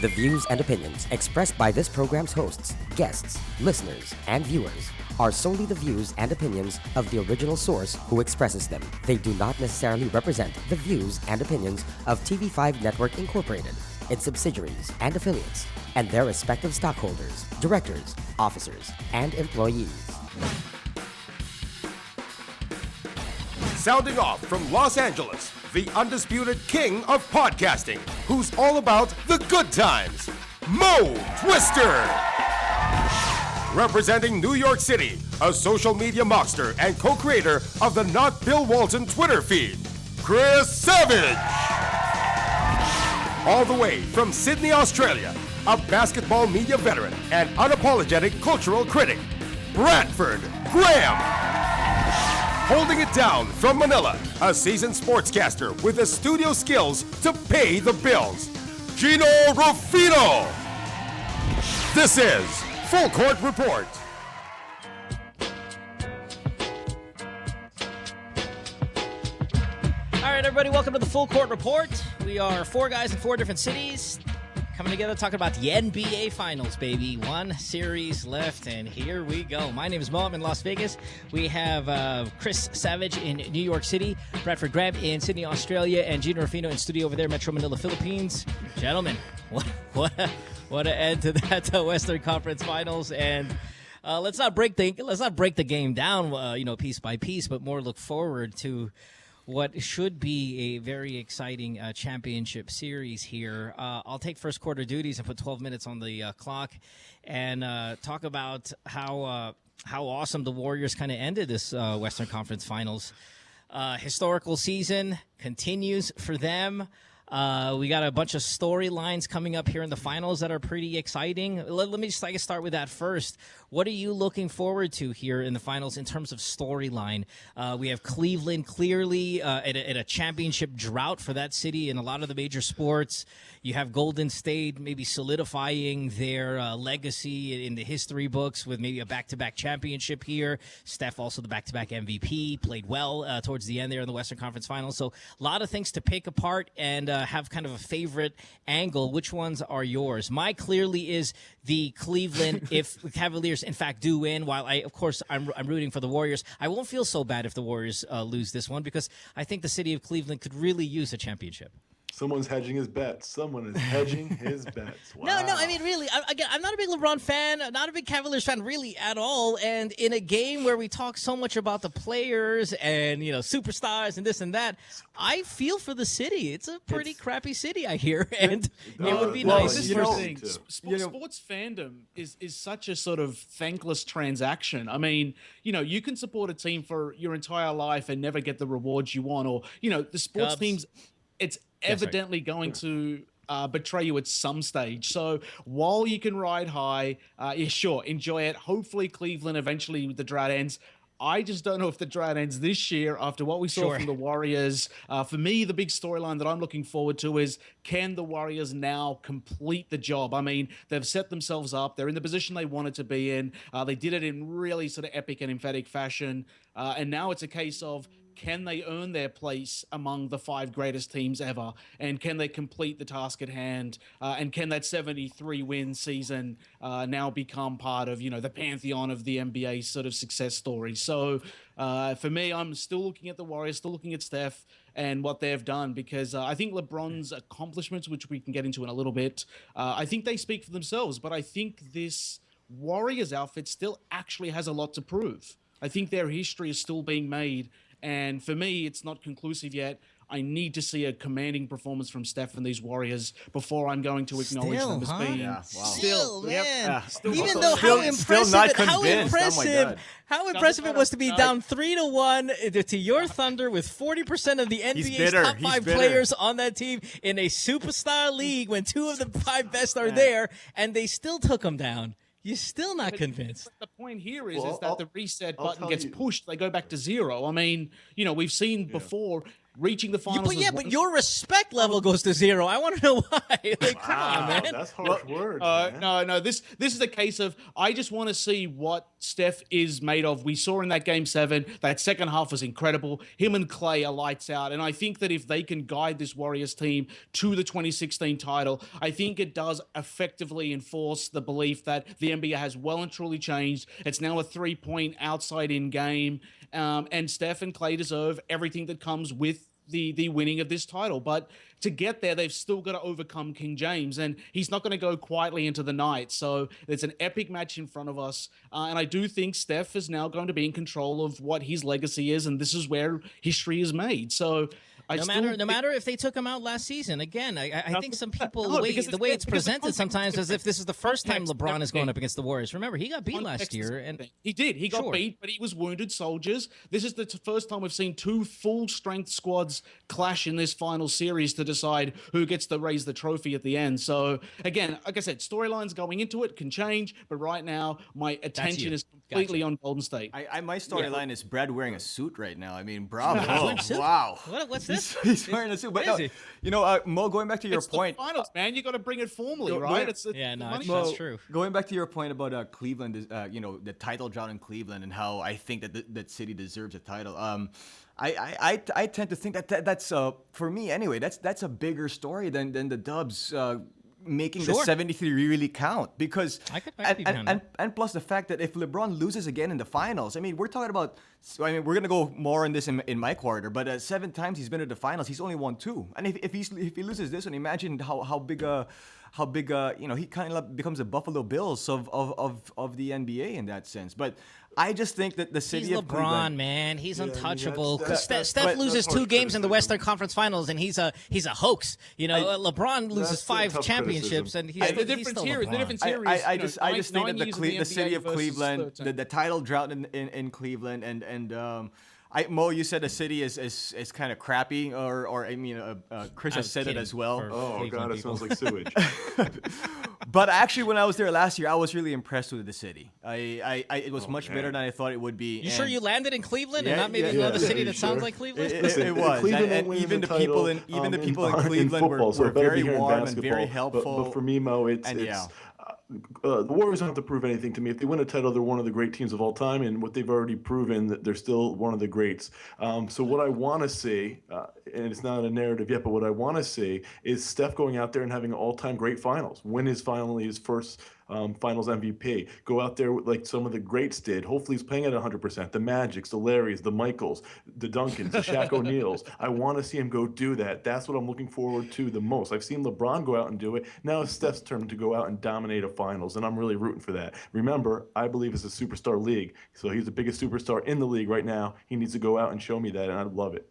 The views and opinions expressed by this program's hosts, guests, listeners, and viewers are solely the views and opinions of the original source who expresses them. They do not necessarily represent the views and opinions of TV5 Network Incorporated, its subsidiaries and affiliates, and their respective stockholders, directors, officers, and employees. Sounding off from Los Angeles, the undisputed king of podcasting, who's all about the good times, Mo Twister. Representing New York City, a social media monster and co-creator of the Not Bill Walton Twitter feed, Chris Savage. All the way from Sydney, Australia, a basketball media veteran and unapologetic cultural critic, Bradford Graham. Holding it down from Manila, a seasoned sportscaster with the studio skills to pay the bills, Jinno Rufino. This is Full Court Report. All right, everybody, welcome to the Full Court Report. We are four guys in four different cities coming together talking about the NBA Finals, baby. One series left, and here we go. My name is Mo. I'm in Las Vegas. We have Chris Savage in New York City, Bradford Graham in Sydney, Australia, and Jinno Rufino in studio over there, Metro Manila, Philippines. Gentlemen, what an end to that Western Conference Finals, and let's not break the game down, piece by piece, but more look forward to what should be a very exciting championship series here. I'll take first quarter duties and put 12 minutes on the clock and talk about how awesome the Warriors kind of ended this Western Conference Finals. Historical season continues for them. We got a bunch of storylines coming up here in the finals that are pretty exciting. Let me just start with that first. What are you looking forward to here in the finals in terms of storyline? We have Cleveland clearly at a championship drought for that city in a lot of the major sports. You have Golden State maybe solidifying their legacy in the history books with maybe a back-to-back championship here. Steph also the back-to-back MVP, played well towards the end there in the Western Conference Finals. So a lot of things to pick apart and have kind of a favorite angle. Which ones are yours? My clearly is the Cleveland if the Cavaliers in fact do win. While I'm rooting for the Warriors, I won't feel so bad if the Warriors lose this one because I think the city of Cleveland could really use a championship. Someone's hedging his bets. Someone is hedging his bets. Wow. No, I mean, really, I'm not a big LeBron fan, not a big Cavaliers fan, really, at all. And in a game where we talk so much about the players and, superstars and this and that, I feel for the city. It's a pretty crappy city, I hear, and it would be nice. This is the thing. Sports fandom is such a sort of thankless transaction. I mean, you can support a team for your entire life and never get the rewards you want, or, the sports teams, it's evidently going to betray you at some stage. So while you can ride high, sure, enjoy it. Hopefully Cleveland eventually the drought ends. I just don't know if the drought ends this year after what we saw from the Warriors. For me, the big storyline that I'm looking forward to is, can the Warriors now complete the job? I mean, they've set themselves up. They're in the position they wanted to be in. They did it in really sort of epic and emphatic fashion. And now it's a case of, can they earn their place among the five greatest teams ever? And can they complete the task at hand? And can that 73-win season now become part of, the pantheon of the NBA sort of success story? So for me, I'm still looking at the Warriors, still looking at Steph and what they've done, because I think LeBron's accomplishments, which we can get into in a little bit, I think they speak for themselves. But I think this Warriors outfit still actually has a lot to prove. I think their history is still being made. And for me, it's not conclusive yet. I need to see a commanding performance from Steph and these Warriors before I'm going to acknowledge them as being. Yeah, wow. Still, man. Yeah. Even though how impressive it was to be down 3-1 to your Thunder with 40% of the NBA's top five players on that team in a superstar league when two of the five best are there, and they still took them down. You're still not convinced. But the point here is that the reset button gets pushed. They go back to zero. I mean, we've seen before Reaching the finals. But your respect level goes to 0. I want to know why. Like, come on, man. That's harsh words. No. This is a case of I just want to see what Steph is made of. We saw in that Game 7, that second half was incredible. Him and Clay are lights out. And I think that if they can guide this Warriors team to the 2016 title, I think it does effectively enforce the belief that the NBA has well and truly changed. It's now a 3-point outside-in game. And Steph and Clay deserve everything that comes with the winning of this title. But to get there, they've still got to overcome King James, and he's not going to go quietly into the night. So it's an epic match in front of us. And I do think Steph is now going to be in control of what his legacy is, and this is where history is made. So no matter if they took him out last season. Again, I think some people, the way it's presented sometimes as if this is the first time LeBron is going up against the Warriors. Remember, he got beat last year. And he did. He got beat, but he was wounded soldiers. This is the first time we've seen 2 full-strength squads clash in this final series to decide who gets to raise the trophy at the end. So, again, like I said, storylines going into it can change, but right now my attention is completely on Golden State. My storyline is Brad wearing a suit right now. I mean, bravo. Wow. What's this? He's wearing a suit. But Mo, going back to your point. The finals, man. You got to bring it formally, right? That's true. Going back to your point about Cleveland, the title drought in Cleveland and how I think that city deserves a title. I tend to think that's for me anyway. That's a bigger story than the Dubs making the 73 really count, because and plus the fact that if LeBron loses again in the finals, I mean we're talking about. we're gonna go more on this in my quarter, but 7 times he's been to the finals, he's only won 2, and if he loses this one, imagine how big he kind of becomes the Buffalo Bills of the NBA in that sense. But I just think that the city of LeBron, Cleveland, man, he's untouchable. Steph loses 2 games in the Western Conference Finals, and he's a hoax. LeBron loses 5 championships, and he's the difference here. The difference here is I just think that the city of Cleveland, the title drought in Cleveland, and Mo, you said the city is kind of crappy, or I mean, Chris has said it as well. Oh God, it smells like sewage. But actually, when I was there last year, I was really impressed with the city. It was much better than I thought it would be. You sure you landed in Cleveland and not maybe another city that sounds like Cleveland? It was, and even the people in Cleveland were very warm and very helpful. But for me, Mo, the Warriors don't have to prove anything to me. If they win a title, they're one of the great teams of all time, and what they've already proven, that they're still one of the greats. So what I want to see, and it's not a narrative yet, but what I want to see is Steph going out there and having an all-time great finals, win his first finals MVP, go out there like some of the greats did. Hopefully he's playing at 100%. The Magics, the Larrys, the Michaels, the Duncans, the Shaq O'Neals. I want to see him go do that. That's what I'm looking forward to the most. I've seen LeBron go out and do it. Now it's Steph's turn to go out and dominate a finals, and I'm really rooting for that. Remember, I believe it's a superstar league, so he's the biggest superstar in the league right now. He needs to go out and show me that, and I love it.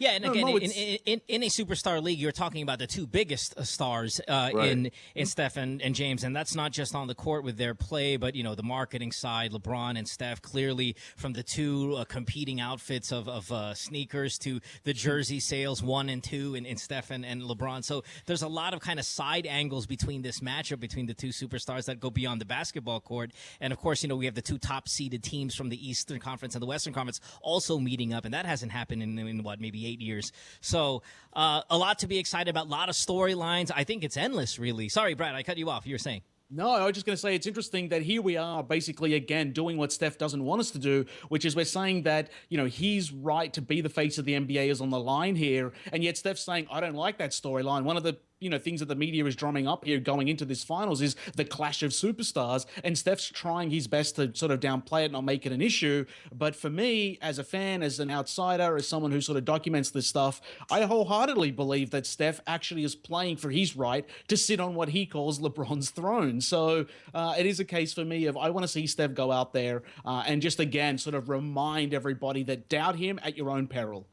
Yeah, and again, in a superstar league, you're talking about the 2 biggest stars in Steph and James, and that's not just on the court with their play, but the marketing side. LeBron and Steph, clearly from the 2 competing outfits of sneakers to the jersey sales 1 and 2 in Steph and LeBron. So there's a lot of kind of side angles between this matchup between the 2 superstars that go beyond the basketball court. And of course, we have the 2 top seeded teams from the Eastern Conference and the Western Conference also meeting up, and that hasn't happened in what, maybe 8 years. So a lot to be excited about, a lot of storylines. I think it's endless, really. Sorry, Brad, I cut you off. You were saying. No, I was just going to say it's interesting that here we are basically, again, doing what Steph doesn't want us to do, which is we're saying that, his right to be the face of the NBA is on the line here. And yet Steph's saying, I don't like that storyline. One of the things that the media is drumming up here going into this finals is the clash of superstars, and Steph's trying his best to sort of downplay it, not make it an issue. But for me, as a fan, as an outsider, as someone who sort of documents this stuff, I wholeheartedly believe that Steph actually is playing for his right to sit on what he calls LeBron's throne. So it is a case for me of I want to see Steph go out there and just, again, sort of remind everybody that doubt him at your own peril.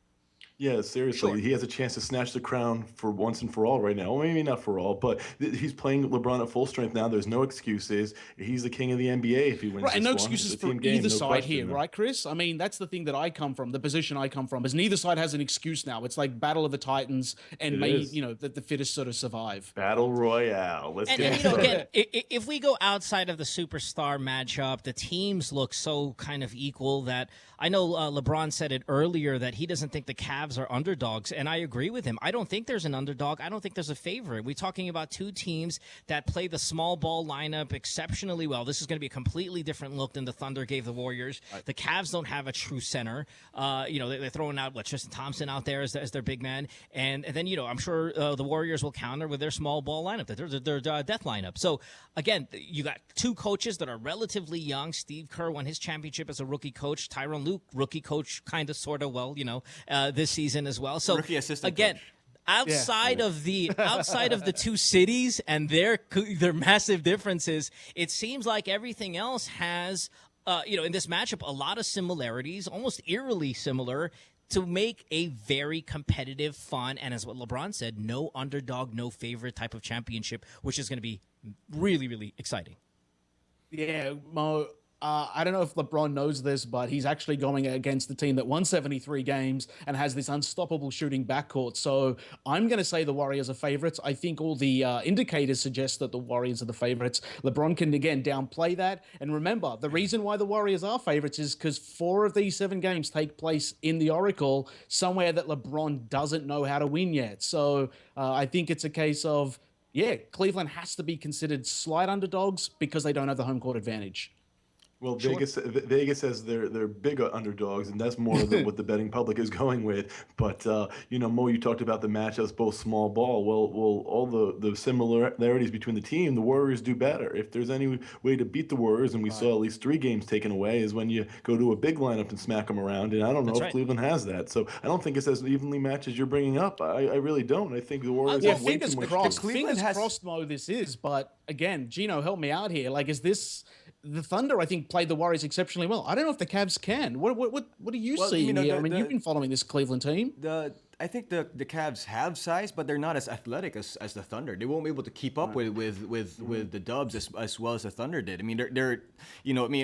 Yeah, seriously, Sure. he has a chance to snatch the crown for once and for all right now. Well, maybe not for all, but he's playing LeBron at full strength now. There's no excuses. He's the king of the NBA if he wins. Right, and this no one. excuses It's a for team game, either no side question, here, man. right, Chris? I mean, that's the thing that I come from, the position I come from, is neither side has an excuse now. It's like Battle of the Titans, and the fittest sort of survive. Battle Royale. Let's And get you it know, started. again, if we go outside of the superstar matchup, the teams look so kind of equal that I know LeBron said it earlier that he doesn't think the Cavs Cavs are underdogs, and I agree with him. I don't think there's an underdog. I don't think there's a favorite. We're talking about two teams that play the small ball lineup exceptionally well. This is going to be a completely different look than the Thunder gave the Warriors. The Cavs don't have a true center. They're throwing out Tristan Thompson out there as their big man, and then I'm sure the Warriors will counter with their small ball lineup, their death lineup. So again, you got two coaches that are relatively young. Steve Kerr won his championship as a rookie coach. Tyronn Lue, rookie coach, kind of, sort of, this season as well. So rookie assistant again, coach. Outside of the two cities and their massive differences, it seems like everything else has, in this matchup, a lot of similarities, almost eerily similar, to make a very competitive, fun, and as what LeBron said, no underdog, no favorite type of championship, which is going to be really, really exciting. Yeah, Mo. I don't know if LeBron knows this, but he's actually going against the team that won 73 games and has this unstoppable shooting backcourt. So I'm going to say the Warriors are favorites. I think all the indicators suggest that the Warriors are the favorites. LeBron can, again, downplay that. And remember, the reason why the Warriors are favorites is because 4 of these 7 games take place in the Oracle, somewhere that LeBron doesn't know how to win yet. So I think it's a case of, Cleveland has to be considered slight underdogs because they don't have the home court advantage. Well, sure. Vegas says they're big underdogs, and that's more what the betting public is going with. But Mo, you talked about the matchups, both small ball. Well, all the similarities between the team, the Warriors do better. If there's any way to beat the Warriors, and we saw at least 3 games taken away, is when you go to a big lineup and smack them around. And I don't know if Cleveland has that. So I don't think it's as evenly matched as you're bringing up. I really don't. I think the Warriors have way too much. Fingers crossed, Mo, this is. But again, Jinno, help me out here. Is this? The Thunder, I think, played the Warriors exceptionally well. I don't know if the Cavs can. What do you see here? You've been following this Cleveland team. I think the Cavs have size, but they're not as athletic as the Thunder. They won't be able to keep up with the Dubs as well as the Thunder did. I mean, they're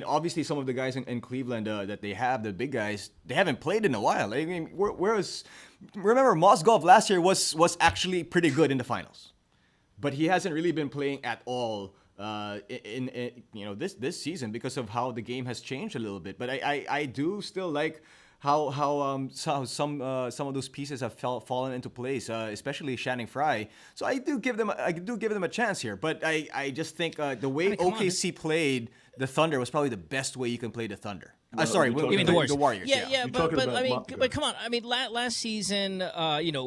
obviously some of the guys in Cleveland that they have, the big guys, they haven't played in a while. I mean, whereas remember Mozgov last year was actually pretty good in the finals, but he hasn't really been playing at all. In this season because of how the game has changed a little bit, but I do still like how some of those pieces have fallen into place, especially Channing Frye. So I do give them a chance here, but I just think the way OKC played the Thunder was probably the best way you can play the Thunder. Sorry, you mean the Warriors? The Warriors. Yeah, but come on. I mean, last season,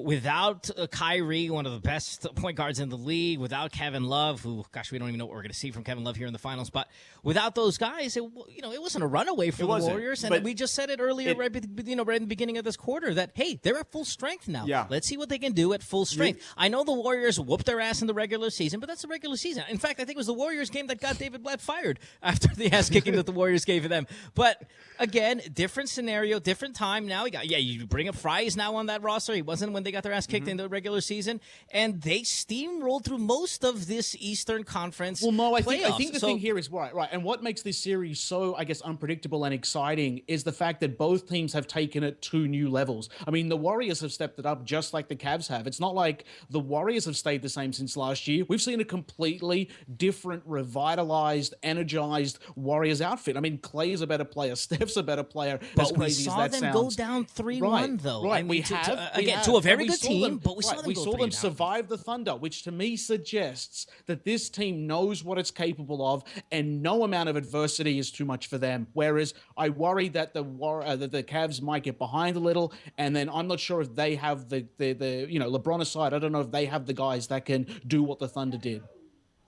without Kyrie, one of the best point guards in the league, without Kevin Love, who, gosh, we don't even know what we're going to see from Kevin Love here in the finals. But without those guys, it wasn't a runaway for the Warriors. And we just said it earlier, right in the beginning of this quarter, that hey, they're at full strength now. Yeah. Let's see what they can do at full strength. I know the Warriors whooped their ass in the regular season, but that's the regular season. In fact, I think it was the Warriors game that got David Blatt fired after the ass kicking that the Warriors gave them. But again, different scenario, different time now. You bring up Frye is now on that roster. He wasn't when they got their ass kicked in the regular season. And they steamrolled through most of this Eastern Conference I playoffs. think the thing here is right. And what makes this series so, I guess, unpredictable and exciting is the fact that both teams have taken it to new levels. I mean, the Warriors have stepped it up just like the Cavs have. It's not like the Warriors have stayed the same since last year. We've seen a completely different, revitalized, energized Warriors outfit. I mean, Clay's a better player. Steph's a better player. But we saw them go down 3-1, though. Right, I mean, we have. to a very good team, but we saw them go 3-1. We saw them survive the Thunder, which to me suggests that this team knows what it's capable of, and no amount of adversity is too much for them. Whereas I worry that the Cavs might get behind a little, and then I'm not sure if they have the LeBron aside, I don't know if they have the guys that can do what the Thunder did.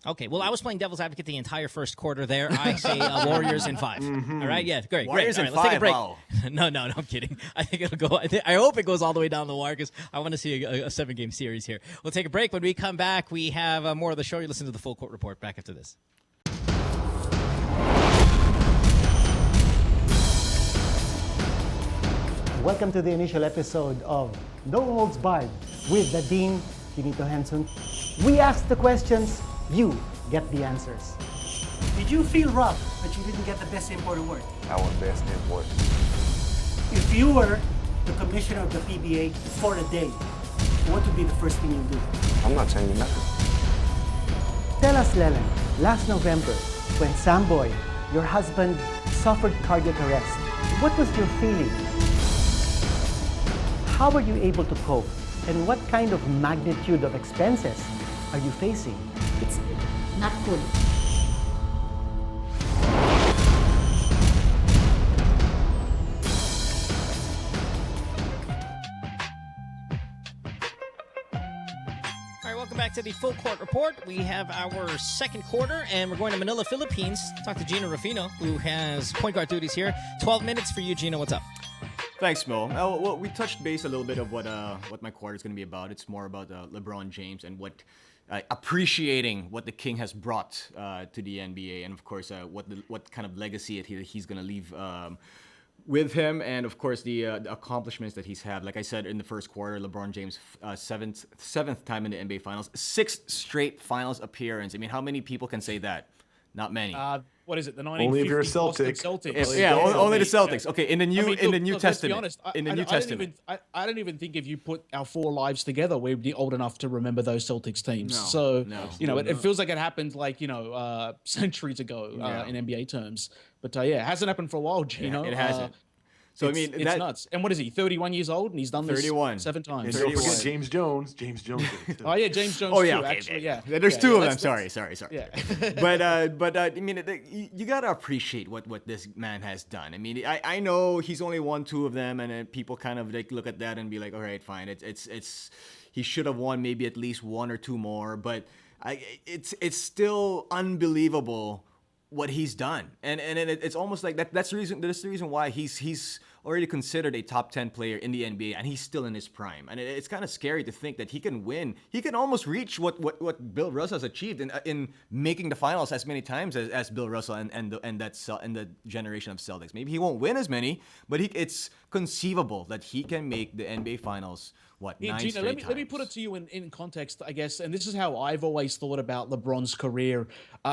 Okay, well, I was playing devil's advocate the entire first quarter there. I say Warriors in 5. All right, yeah, great. Warriors in All right, let's take a break. Wow. No, I'm kidding. I think it'll go. I hope it goes all the way down the wire because I want to see a 7-game series here. We'll take a break. When we come back, we have more of the show. You listen to the Full Court Report back after this. Welcome to the initial episode of No Holds Barred with the Dean, Finito Henson. We ask the questions, you get the answers. Did you feel rough that you didn't get the best import award? I won best import. If you were the commissioner of the PBA for a day, what would be the first thing you'd do? I'm not changing nothing. Tell us, Leland, last November, when Samboy, your husband, suffered cardiac arrest, what was your feeling? How are you able to cope? And what kind of magnitude of expenses are you facing? It's not good. Welcome back to the Full Court Report. We have our second quarter, and we're going to Manila, Philippines. Talk to Jinno Rufino, who has point guard duties here. 12 minutes for you, Jinno. What's up? Thanks, Mo. Well, we touched base a little bit of what my quarter is going to be about. It's more about LeBron James and what appreciating what the King has brought to the NBA, and of course, what kind of legacy he's going to leave with him, and of course the accomplishments that he's had. Like I said, in the first quarter, LeBron James seventh time in the NBA Finals, 6th straight Finals appearance. I mean, how many people can say that? Not many. What is it? The 1950 Only if you're a Celtic. Celtics. Yeah, only the Celtics. Okay, in the New Testament. Let's be honest, I don't even think if you put our 4 lives together, we'd be old enough to remember those Celtics teams. It feels like it happened centuries ago in NBA terms. But it hasn't happened for a while, Gino. It hasn't. So it's nuts. And what is he? 31 years old, and he's done this 7 times. And don't forget James Jones. James Jones. Oh yeah, James Jones. Oh yeah, too, okay, actually, yeah. There's 2 of them. Sorry. Yeah. but I mean, you gotta appreciate what this man has done. I mean, I know he's only won 2 of them, and people kind of look at that and be like, all right, fine. It's he should have won maybe at least 1 or 2 more, but it's still unbelievable what he's done, and it's almost like that. That's the reason why he's already considered a top 10 player in the NBA, and he's still in his prime. And it's kind of scary to think that he can win. He can almost reach what Bill Russell has achieved in making the finals as many times as Bill Russell and the generation of Celtics. Maybe he won't win as many, but it's conceivable that he can make the NBA Finals. What, 9 Gino, straight times? Let me put it to you in context, I guess, and this is how I've always thought about LeBron's career.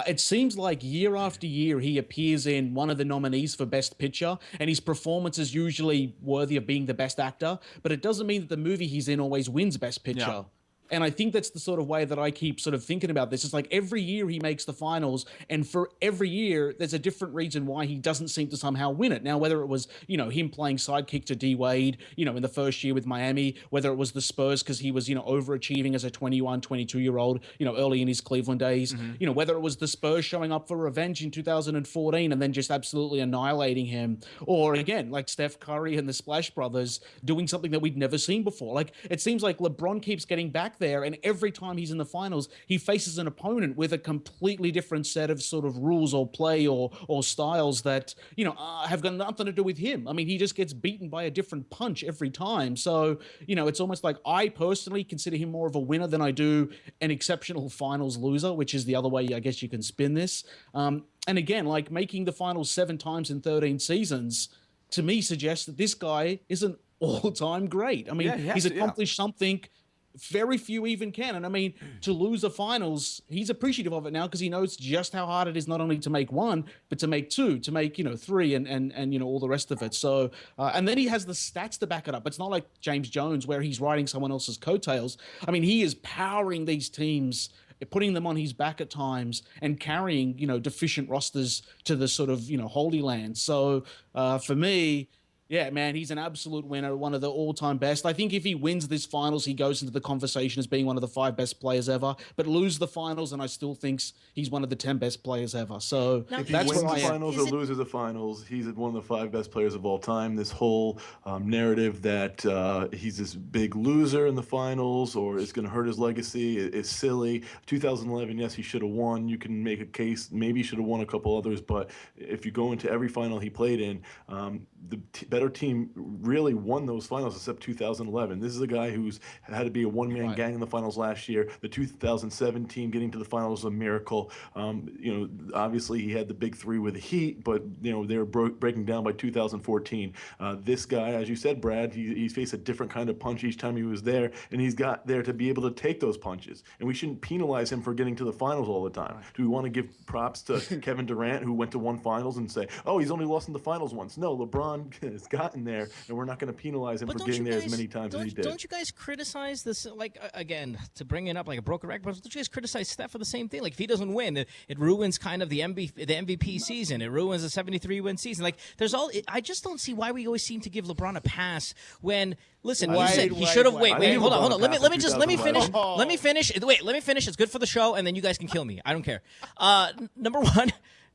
It seems like year after year he appears in one of the nominees for Best Picture, and his performance is usually worthy of being the Best Actor, but it doesn't mean that the movie he's in always wins Best Picture. Yeah. And I think that's the sort of way that I keep sort of thinking about this. It's like every year he makes the finals, and for every year there's a different reason why he doesn't seem to somehow win it. Now, whether it was, him playing sidekick to D Wade, in the first year with Miami, whether it was the Spurs because he was, overachieving as a 21, 22-year-old, early in his Cleveland days, whether it was the Spurs showing up for revenge in 2014 and then just absolutely annihilating him, or again, like Steph Curry and the Splash Brothers doing something that we'd never seen before. Like, it seems like LeBron keeps getting back there, and every time he's in the finals, he faces an opponent with a completely different set of sort of rules or play or styles that have got nothing to do with him. I mean, he just gets beaten by a different punch every time. So it's almost like I personally consider him more of a winner than I do an exceptional finals loser, which is the other way I guess you can spin this. And again, like making the finals 7 times in 13 seasons, to me suggests that this guy is an all-time great. I mean, he's accomplished something very few even can. And I mean, to lose a finals, he's appreciative of it now because he knows just how hard it is not only to make 1, but to make 2, to make, 3 and all the rest of it. So, and then he has the stats to back it up. It's not like James Jones where he's riding someone else's coattails. I mean, he is powering these teams, putting them on his back at times and carrying, deficient rosters to the sort of, Holy Land. So for me, yeah, man, he's an absolute winner, one of the all-time best. I think if he wins this finals, he goes into the conversation as being one of the 5 best players ever. But lose the finals, and I still think he's one of the 10 best players ever. So if he that's wins where the finals or loses the finals, he's one of the 5 best players of all time. This whole narrative that he's this big loser in the finals or it's going to hurt his legacy is silly. 2011, yes, he should have won. You can make a case maybe he should have won a couple others, but if you go into every final he played in, the better team really won those finals except 2011. This is a guy who's had to be a one-man gang in the finals last year. The 2007 team getting to the finals was a miracle. Obviously he had the big 3 with the Heat, but they were breaking down by 2014. This guy, as you said, Brad, he's faced a different kind of punch each time he was there, and he's got there to be able to take those punches. And we shouldn't penalize him for getting to the finals all the time. Do we want to give props to Kevin Durant, who went to 1 finals, and say, oh, he's only lost in the finals once? No, LeBron has gotten there, and we're not going to penalize him for getting there as many times as he did. Don't you guys criticize this, like, again, to bring it up like a broken record, but don't you guys criticize Steph for the same thing? Like, if he doesn't win, it ruins kind of the MVP season. It ruins a 73-win season. Like, I just don't see why we always seem to give LeBron a pass when, listen, you said he should have, wait, hold on. Let me finish. Let me finish. Wait, let me finish. It's good for the show, and then you guys can kill me. I don't care.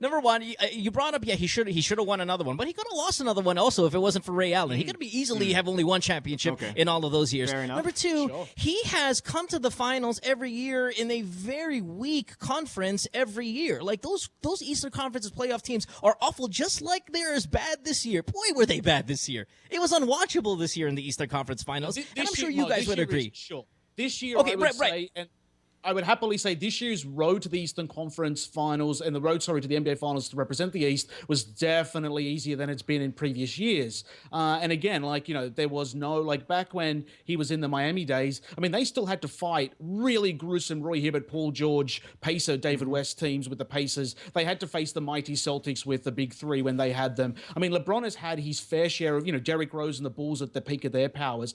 Number one, you brought up, he should have won another one, but he could have lost another one also if it wasn't for Ray Allen. He could easily have only one championship in all of those years. Number two, he has come to the finals every year in a very weak conference every year. Like, those Eastern Conference playoff teams are awful, just like they're as bad this year. Boy, were they bad this year. It was unwatchable this year in the Eastern Conference finals, and I'm sure you guys would agree. This year, I would say, and I would happily say this year's road to the Eastern Conference Finals and the road, to the NBA Finals to represent the East was definitely easier than it's been in previous years. And again, there was no, back when he was in the Miami days, I mean, they still had to fight really gruesome Roy Hibbert, Paul George, Pacer, David West teams with the Pacers. They had to face the mighty Celtics with the Big Three when they had them. I mean, LeBron has had his fair share of, Derrick Rose and the Bulls at the peak of their powers.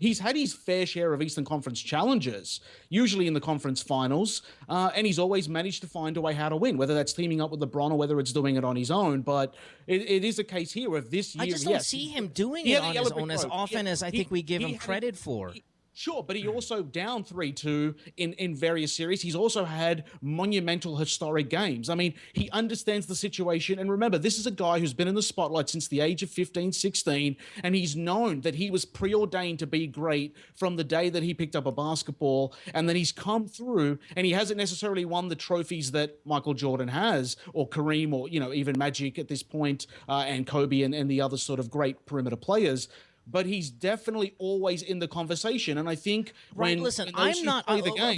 He's had his fair share of Eastern Conference challenges, usually in the conference finals, and he's always managed to find a way how to win, whether that's teaming up with LeBron or whether it's doing it on his own. But it is a case here of this year. I just don't see him doing it on his own as often as I think we give him credit for. Sure, but he also down 3-2 in various series. He's also had monumental historic games. I mean, he understands the situation. And remember, this is a guy who's been in the spotlight since the age of 15, 16, and he's known that he was preordained to be great from the day that he picked up a basketball. And then he's come through, and he hasn't necessarily won the trophies that Michael Jordan has, or Kareem, or, even Magic at this point, and Kobe and the other sort of great perimeter players. But he's definitely always in the conversation, and I think I'm not,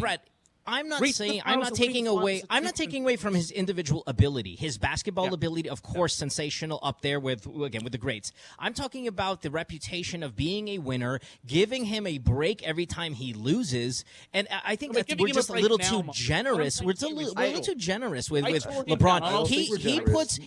Brett. I'm not taking away from his individual ability, his basketball ability, of course, sensational up there with the greats. I'm talking about the reputation of being a winner, giving him a break every time he loses, and I think that we're just a little too generous. We're a little too generous with LeBron.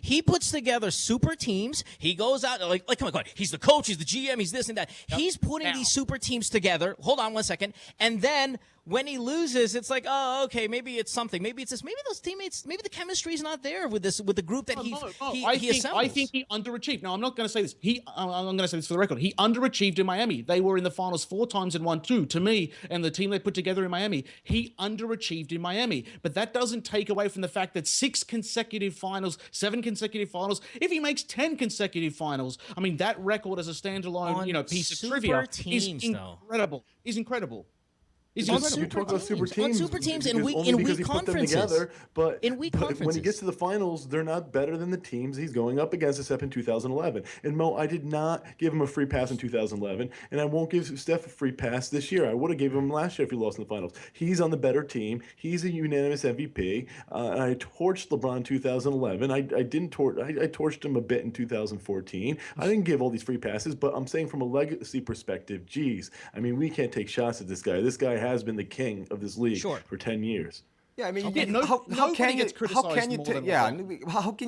He puts together super teams. He goes out like come on, he's the coach, he's the GM, he's this and that. He's putting these super teams together. Hold on one second, and then when he loses, it's like, oh, okay, maybe it's something. Maybe it's this. Maybe those teammates. Maybe the chemistry is not there with the group that he assembles. I think he underachieved. Now, I'm not going to say this. I'm going to say this for the record. He underachieved in Miami. They were in the finals 4 times and won 2. To me, and the team they put together in Miami, he underachieved in Miami. But that doesn't take away from the fact that 6 consecutive finals, 7 consecutive finals. If he makes 10 consecutive finals, I mean, that record as a standalone, piece of trivia is incredible. Is incredible. You talk about super teams in weak conferences. But when he gets to the finals, they're not better than the teams he's going up against, except in 2011. And Mo, I did not give him a free pass in 2011, and I won't give Steph a free pass this year. I would have gave him last year if he lost in the finals. He's on the better team. He's a unanimous MVP. I torched LeBron in 2011. I torched him a bit in 2014. I didn't give all these free passes, but I'm saying from a legacy perspective, geez, I mean, we can't take shots at this guy. This guy has been the king of this league for 10 years. Yeah, I mean, how can you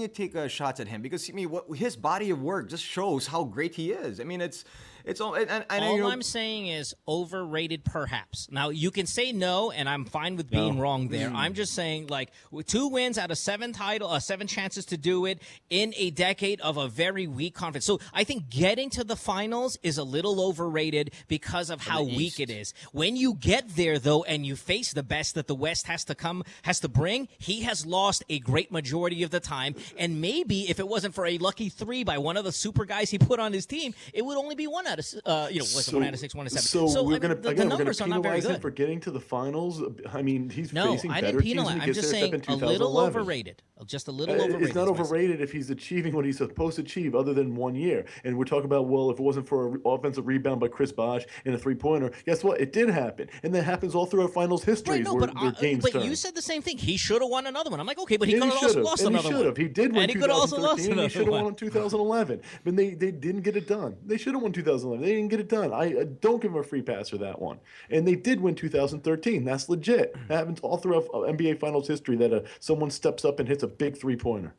take shots at him? Because his body of work just shows how great he is. I mean, all I'm saying is overrated, perhaps. Now, you can say no, and I'm fine with being wrong there. I'm just saying, with 2 wins out of 7 chances to do it in a decade of a very weak conference. So I think getting to the finals is a little overrated because of how weak it is. When you get there, though, and you face the best that the West has to bring, he has lost a great majority of the time. And maybe if it wasn't for a lucky 3 by one of the super guys he put on his team, it would only be 1 out of 1 out of 6, 1 out of 7. So we're going to penalize him for getting to the finals. I mean, he's facing better teams when he gets there. I'm just saying a little overrated. Just a little overrated. It's not overrated if he's achieving what he's supposed to achieve, other than 1 year. And we're talking about, if it wasn't for an offensive rebound by Chris Bosh and a 3-pointer, guess what? It did happen, and that happens all throughout finals history. But you said the same thing. He should have won another one. I'm like, okay, but he could have also lost another one. He did win 2013, and he should have won in 2011. But they didn't get it done. They should have won 2011. They didn't get it done. I don't give him a free pass for that one. And they did win 2013. That's legit. That happens all throughout NBA Finals history that someone steps up and hits a big 3-pointer.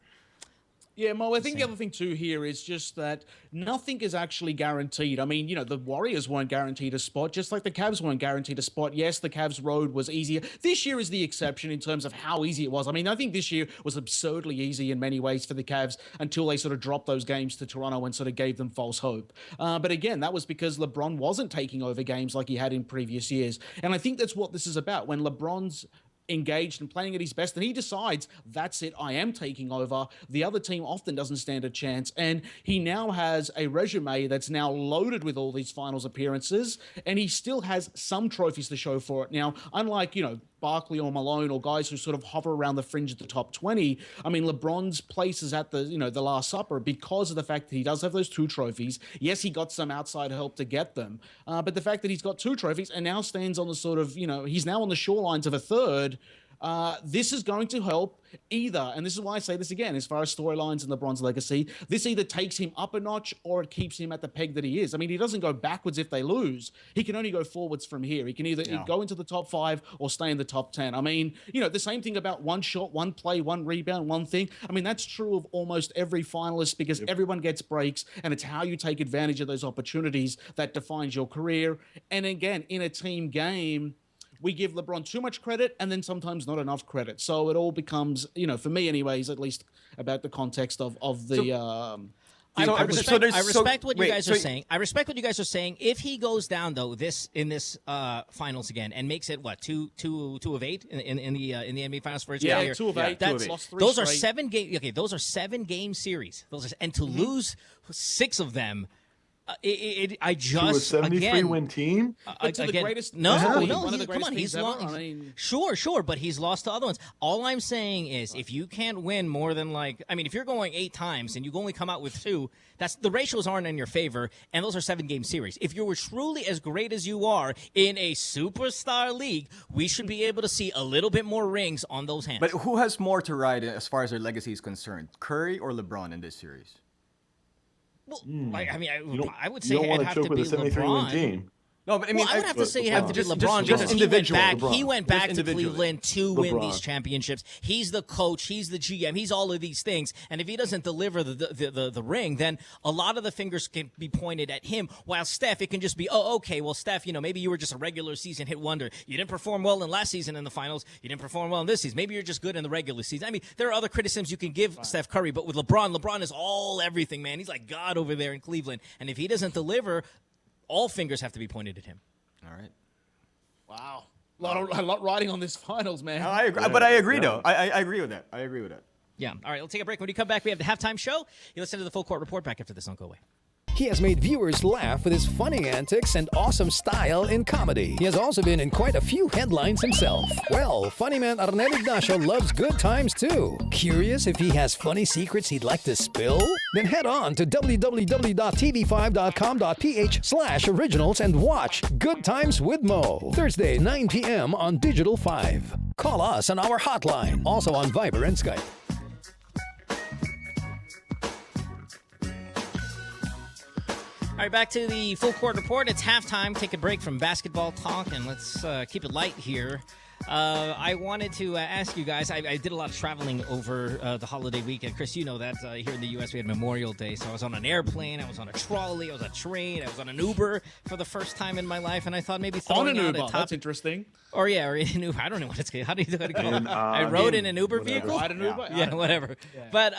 Yeah, Mo, I think the other thing too here is just that nothing is actually guaranteed. I mean, the Warriors weren't guaranteed a spot, just like the Cavs weren't guaranteed a spot. Yes, the Cavs' road was easier. This year is the exception in terms of how easy it was. I mean, I think this year was absurdly easy in many ways for the Cavs until they sort of dropped those games to Toronto and sort of gave them false hope. But again, that was because LeBron wasn't taking over games like he had in previous years. And I think that's what this is about. When LeBron's engaged and playing at his best, and he decides, that's it, I am taking over, the other team often doesn't stand a chance. And he now has a resume that's now loaded with all these finals appearances, and he still has some trophies to show for it. Now, unlike, Barkley or Malone or guys who sort of hover around the fringe of the top 20, I mean, LeBron's place is at the Last Supper because of the fact that he does have those 2 trophies. Yes, he got some outside help to get them, but the fact that he's got 2 trophies and now stands on the sort of, he's now on the shorelines of a third, this is going to help either, and this is why I say this again, as far as storylines and LeBron's legacy, this either takes him up a notch or it keeps him at the peg that he is. I mean, he doesn't go backwards if they lose. He can only go forwards from here. He can either go into the top 5 or stay in the top 10. I mean, the same thing about one shot, one play, one rebound, one thing. I mean, that's true of almost every finalist because everyone gets breaks, and it's how you take advantage of those opportunities that defines your career. And again, in a team game, we give LeBron too much credit and then sometimes not enough credit. So it all becomes, for me anyways, at least about the context of the... I respect what you guys are saying. I respect what you guys are saying. If he goes down though in this finals again and makes it two of 8 in the NBA finals for his career, 2 of 8. Those are 7 game. Okay, those are 7 game series. And to lose 6 of them. I just to a 73-win team. To the greatest. No. One of the greatest Come on, he's lost. I mean, sure, but he's lost to other ones. All I'm saying is, if you can't win more than if you're going 8 times and you only come out with 2, that's the ratios aren't in your favor, and those are 7 game series. If you were truly as great as you are in a superstar league, we should be able to see a little bit more rings on those hands. But who has more to ride as far as their legacy is concerned, Curry or LeBron in this series? Well, I would say you don't want it'd to have choke to with be a 73-win LeBron. team. No, but I mean, I would have to say it'd have to be LeBron just because he went back to individually. Cleveland to win these championships. He's the coach. He's the GM. He's all of these things. And if he doesn't deliver the ring, then a lot of the fingers can be pointed at him. While Steph, it can just be, Steph, maybe you were just a regular season hit wonder. You didn't perform well in last season in the finals. You didn't perform well in this season. Maybe you're just good in the regular season. I mean, there are other criticisms you can give Steph Curry, but with LeBron is all everything, man. He's like God over there in Cleveland. And if he doesn't deliver, all fingers have to be pointed at him. All right. Wow. A lot riding on this finals, man. I agree, but I agree, though. I agree with that. Yeah. All right, let's take a break. When we come back, we have the halftime show. You listen to the Full Court Report back after this. Don't go away. He has made viewers laugh with his funny antics and awesome style in comedy. He has also been in quite a few headlines himself. Well, funny man Arnel Ignacio loves good times too. Curious if he has funny secrets he'd like to spill? Then head on to www.tv5.com.ph/originals and watch Good Times with Mo. Thursday, 9 p.m. on Digital 5. Call us on our hotline, also on Viber and Skype. All right, back to the Full Court Report. It's halftime. Take a break from basketball talk, and let's keep it light here. I wanted to ask you guys, I did a lot of traveling over the holiday weekend. Chris, you know that here in the U.S. we had Memorial Day, so I was on an airplane, I was on a trolley, I was on a train, I was on an Uber for the first time in my life, and I thought maybe throwing out a top... That's interesting. Or in an Uber. I don't know what it's called. How do you call it? I rode in an Uber vehicle? Ride an Uber? Yeah, whatever. Yeah. But...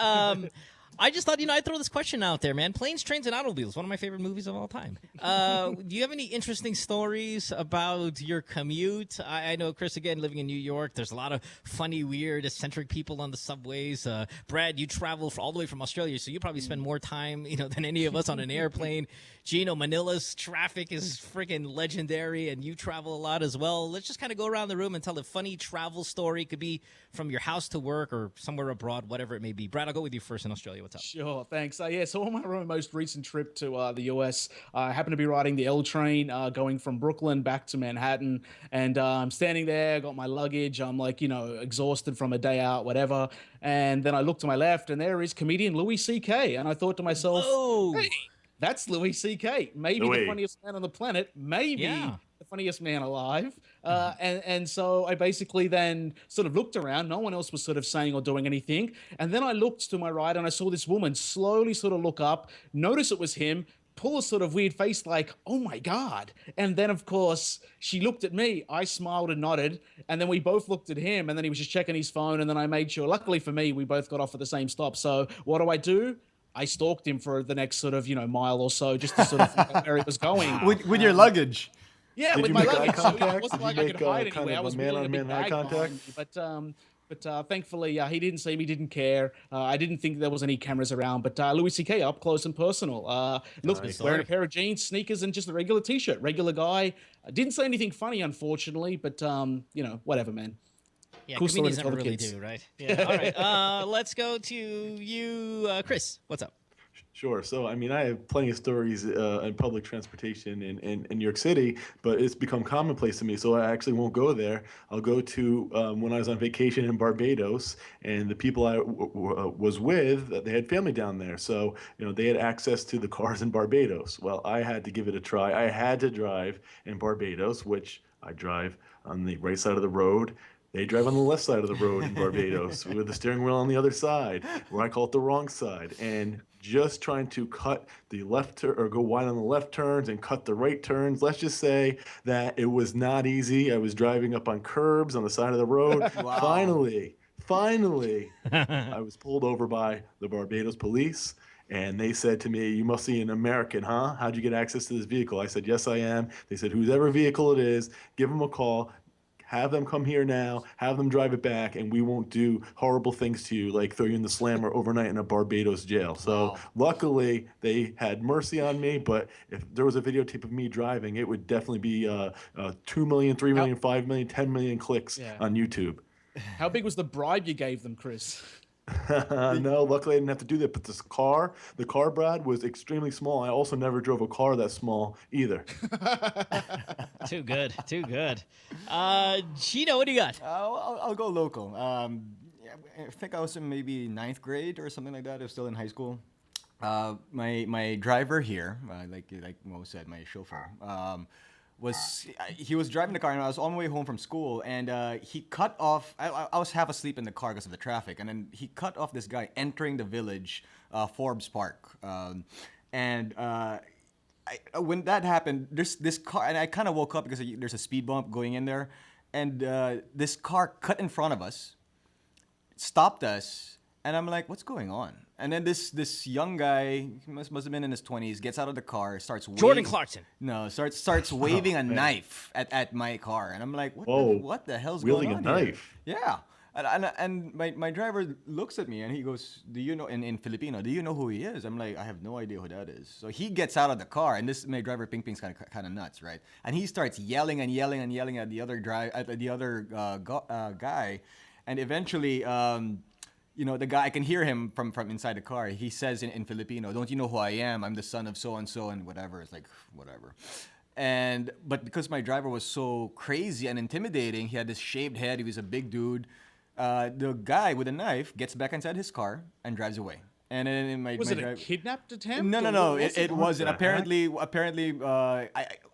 I just thought, I'd throw this question out there, man. Planes, Trains, and Automobiles, one of my favorite movies of all time. Do you have any interesting stories about your commute? I know, Chris, again, living in New York, there's a lot of funny, weird, eccentric people on the subways. Brad, you travel all the way from Australia, so you probably spend more time, than any of us on an airplane. Jinno, Manila's traffic is freaking legendary, and you travel a lot as well. Let's just kind of go around the room and tell a funny travel story. It could be from your house to work or somewhere abroad, whatever it may be. Brad, I'll go with you first in Australia. What's up? Sure, thanks. So on my most recent trip to the US, I happened to be riding the L train going from Brooklyn back to Manhattan. And I'm standing there, got my luggage. I'm exhausted from a day out, whatever. And then I look to my left, and there is comedian Louis C.K. And I thought to myself, hey, that's Louis C.K. Maybe the funniest man on the planet. Maybe the funniest man alive. And so I basically then sort of looked around. No one else was sort of saying or doing anything. And then I looked to my right and I saw this woman slowly sort of look up, notice it was him, pull a sort of weird face like, oh my God. And then, of course, she looked at me. I smiled and nodded. And then we both looked at him. And then he was just checking his phone. And then I made sure, luckily for me, we both got off at the same stop. So what do? I stalked him for the next sort of, mile or so just to sort of figure out where he was going. With your luggage. Yeah, Did with you my make eye luggage. So contact? it wasn't Did like you I make, could hide kind anywhere. of I a was really a big man-on-man eye bag contact? behind me. But thankfully, he didn't see me, didn't care. I didn't think there was any cameras around. But Louis C.K. up close and personal. Look, wearing a pair of jeans, sneakers, and just a regular T-shirt. Regular guy. Didn't say anything funny, unfortunately. But whatever, man. Yeah, Cool story comedians to tell never the really kids. do, right? Yeah. All right. Let's go to you, Chris. What's up? Sure. So, I mean, I have plenty of stories in public transportation in New York City, but it's become commonplace to me. So I actually won't go there. I'll go to when I was on vacation in Barbados, and the people I was with, they had family down there. So, they had access to the cars in Barbados. Well, I had to give it a try. I had to drive in Barbados, which I drive on the right side of the road. They drive on the left side of the road in Barbados with the steering wheel on the other side, where I call it the wrong side. And just trying to cut the left or go wide on the left turns and cut the right turns. Let's just say that it was not easy. I was driving up on curbs on the side of the road. Wow. Finally, I was pulled over by the Barbados police. And they said to me, "You must be an American, huh? How'd you get access to this vehicle?" I said, "Yes, I am." They said, "Whoever vehicle it is, give them a call. Have them come here now, have them drive it back, and we won't do horrible things to you, like throw you in the slammer overnight in a Barbados jail." So luckily, they had mercy on me, but if there was a videotape of me driving, it would definitely be 2 million, 3 million, 5 million, 10 million clicks on YouTube. How big was the bribe you gave them, Chris? No, luckily I didn't have to do that. But the car, Brad, was extremely small. I also never drove a car that small either. Too good. Jinno, what do you got? I'll go local. I think I was in maybe 9th grade or something like that. I was still in high school. My driver here, like Mo said, my chauffeur, he was driving the car, and I was on my way home from school, and he cut off. I was half asleep in the car because of the traffic, and then he cut off this guy entering the village, Forbes Park, and when that happened, there's this car, and I kind of woke up because there's a speed bump going in there, and this car cut in front of us, stopped us, and I'm like, what's going on? And then this young guy, he must have been in his 20s, gets out of the car, starts waving. Jordan Clarkson. No, starts waving a knife at my car, and I'm like, what the hell's going on? Wielding a knife. Here? Yeah. And my driver looks at me and he goes, "Do you know," in Filipino, "Do you know who he is?" I'm like, "I have no idea who that is." So he gets out of the car, and my driver Ping Ping's kind of nuts, right? And he starts yelling at the other guy, and eventually, the guy, I can hear him from inside the car. He says in Filipino, "Don't you know who I am? I'm the son of so and so," and whatever. It's like whatever. But because my driver was so crazy and intimidating, he had this shaved head. He was a big dude. The guy with a knife gets back inside his car and drives away. And then was it a kidnapped attempt? No. It wasn't. Apparently,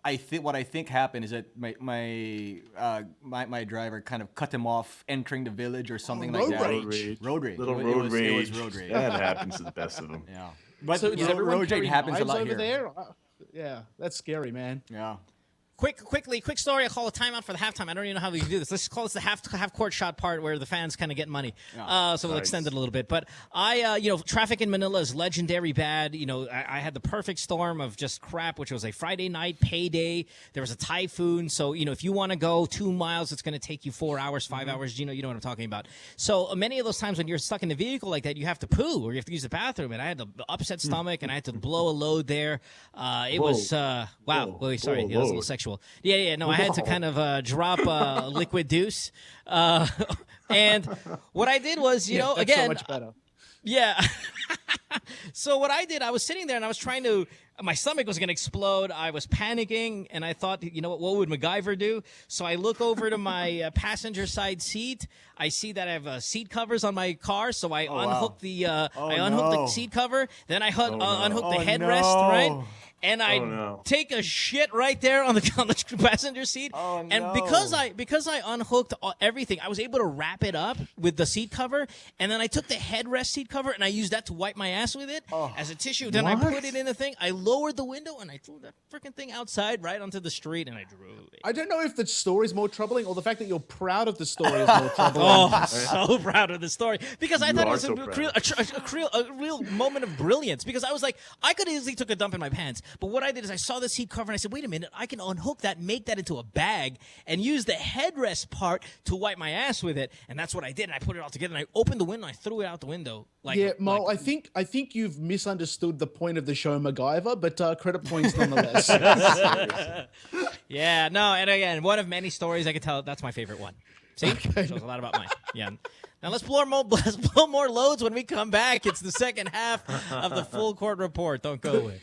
I think what I think happened is that my driver kind of cut him off entering the village or something like that. Road rage. Little road rage. It was road rage. That happens to the best of them. Yeah. But So does everyone road carry rage happens a knives lot over here. there? Yeah, that's scary, man. Yeah. Quick story. I'll call a timeout for the halftime. I don't even know how we can do this. Let's call this the half court shot part where the fans kind of get money. So we'll extend it a little bit. But traffic in Manila is legendary bad. I had the perfect storm of just crap, which was a Friday night payday. There was a typhoon. So, if you want to go 2 miles, it's going to take you 4 hours, 5 hours. You know what I'm talking about. So many of those times when you're stuck in the vehicle like that, you have to poo or you have to use the bathroom. And I had the upset stomach and I had to blow a load there. It was, wow. Whoa, sorry. That was a little sexual. Yeah. No, I had to kind of drop liquid deuce. And what I did was, that's again. so much better. Yeah. So what I did, I was sitting there and I was trying to, my stomach was going to explode. I was panicking and I thought, what would MacGyver do? So I look over to my passenger side seat. I see that I have seat covers on my car. So I unhook the seat cover. Then I unhook the headrest, right? and I take a shit right there on the passenger seat. Oh, no. And because I unhooked everything, I was able to wrap it up with the seat cover, and then I took the headrest seat cover and I used that to wipe my ass with it as a tissue. Then I put it in the thing. I lowered the window and I threw that freaking thing outside right onto the street, and I drove it. I don't know if the story's more troubling or the fact that you're proud of the story is more troubling. Oh, so proud of the story because I thought it was a real moment of brilliance. Because I was like, I could easily took a dump in my pants, but what I did is I saw the seat cover and I said, wait a minute, I can unhook that, make that into a bag, and use the headrest part to wipe my ass with it. And that's what I did. And I put it all together and I opened the window and I threw it out the window. Mo, I think you've misunderstood the point of the show MacGyver, but credit points nonetheless. Yeah, no, and again, one of many stories I could tell. That's my favorite one. See, shows a lot about mine. Yeah. Now let's blow more loads when we come back. It's the second half of the Full Court Report. Don't go away.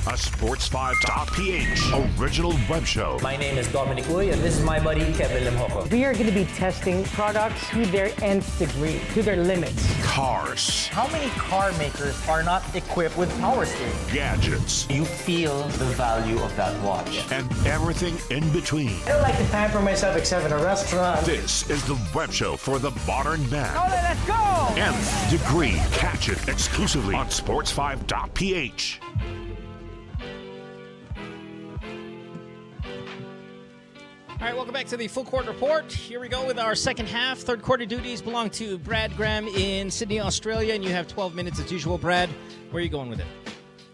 A Sports5.ph original web show. My name is Dominic Uy, and this is my buddy Kevin Durant. We are going to be testing products to their nth degree, to their limits. Cars. How many car makers are not equipped with power steering? Gadgets. You feel the value of that watch. And everything in between. I don't like to pamper myself except in a restaurant. This is the web show for the modern man. Oh, let's go! Nth degree. Catch it exclusively on Sports5.ph. All right, welcome back to the Full Court Report. Here we go with our second half. Third quarter duties belong to Brad Graham in Sydney, Australia, and you have 12 minutes as usual. Brad, where are you going with it?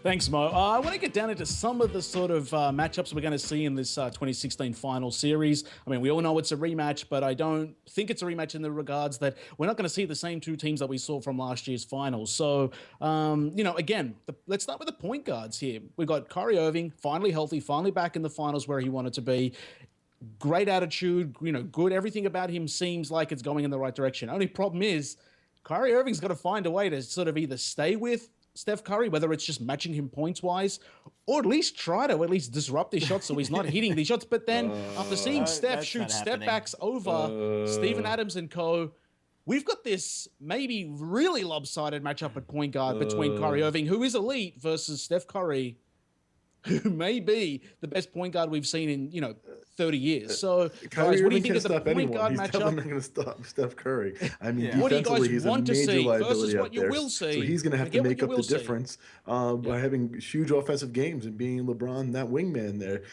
Thanks, Mo. I want to get down into some of the sort of matchups we're going to see in this 2016 final series. I mean, we all know it's a rematch, but I don't think it's a rematch in the regards that we're not going to see the same two teams that we saw from last year's finals. So, again, let's start with the point guards here. We've got Kyrie Irving, finally healthy, finally back in the finals where he wanted to be. Great attitude, good. Everything about him seems like it's going in the right direction. Only problem is Kyrie Irving's got to find a way to sort of either stay with Steph Curry, whether it's just matching him points-wise, or at least try to disrupt his shots so he's not hitting these shots. But then after seeing Steph shoot step-backs over Steven Adams and co., we've got this maybe really lopsided matchup at point guard between Kyrie Irving, who is elite, versus Steph Curry, who may be the best point guard we've seen in, 30 years. So, guys, what do you think of the point guard matchup? He's definitely not going to stop Steph Curry. I mean, What do you defensively, guys he's a want to major see liability versus what out you there. will see? So he's going to have to make up the difference by having huge offensive games and being LeBron, that wingman there.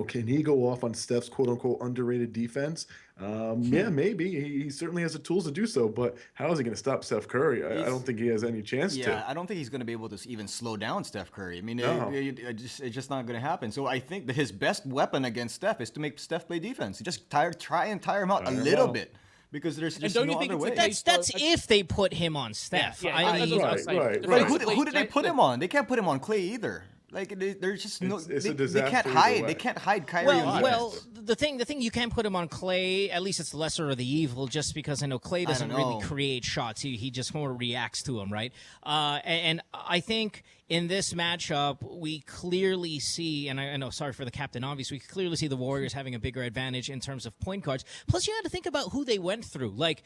Can he go off on Steph's quote-unquote underrated defense? Yeah, maybe. He certainly has the tools to do so, but how is he going to stop Steph Curry? I don't think he has any chance to. Yeah, I don't think he's going to be able to even slow down Steph Curry. I mean, it's just not going to happen. So I think that his best weapon against Steph is to make Steph play defense. Just try and tire him out a little bit. Because there's just no other way. That's if they put him on Steph. Right. Who did they put him on? They can't put him on Clay either. Like there's just they can't hide. They can't hide Kyrie. Well, the thing you can't put him on Clay. At least it's the lesser of the evil, just because I know Clay doesn't really create shots. He just more reacts to them, right? And I think in this matchup we clearly see, and I know, sorry for the captain, obviously we clearly see the Warriors having a bigger advantage in terms of point guards. Plus, you had to think about who they went through, like.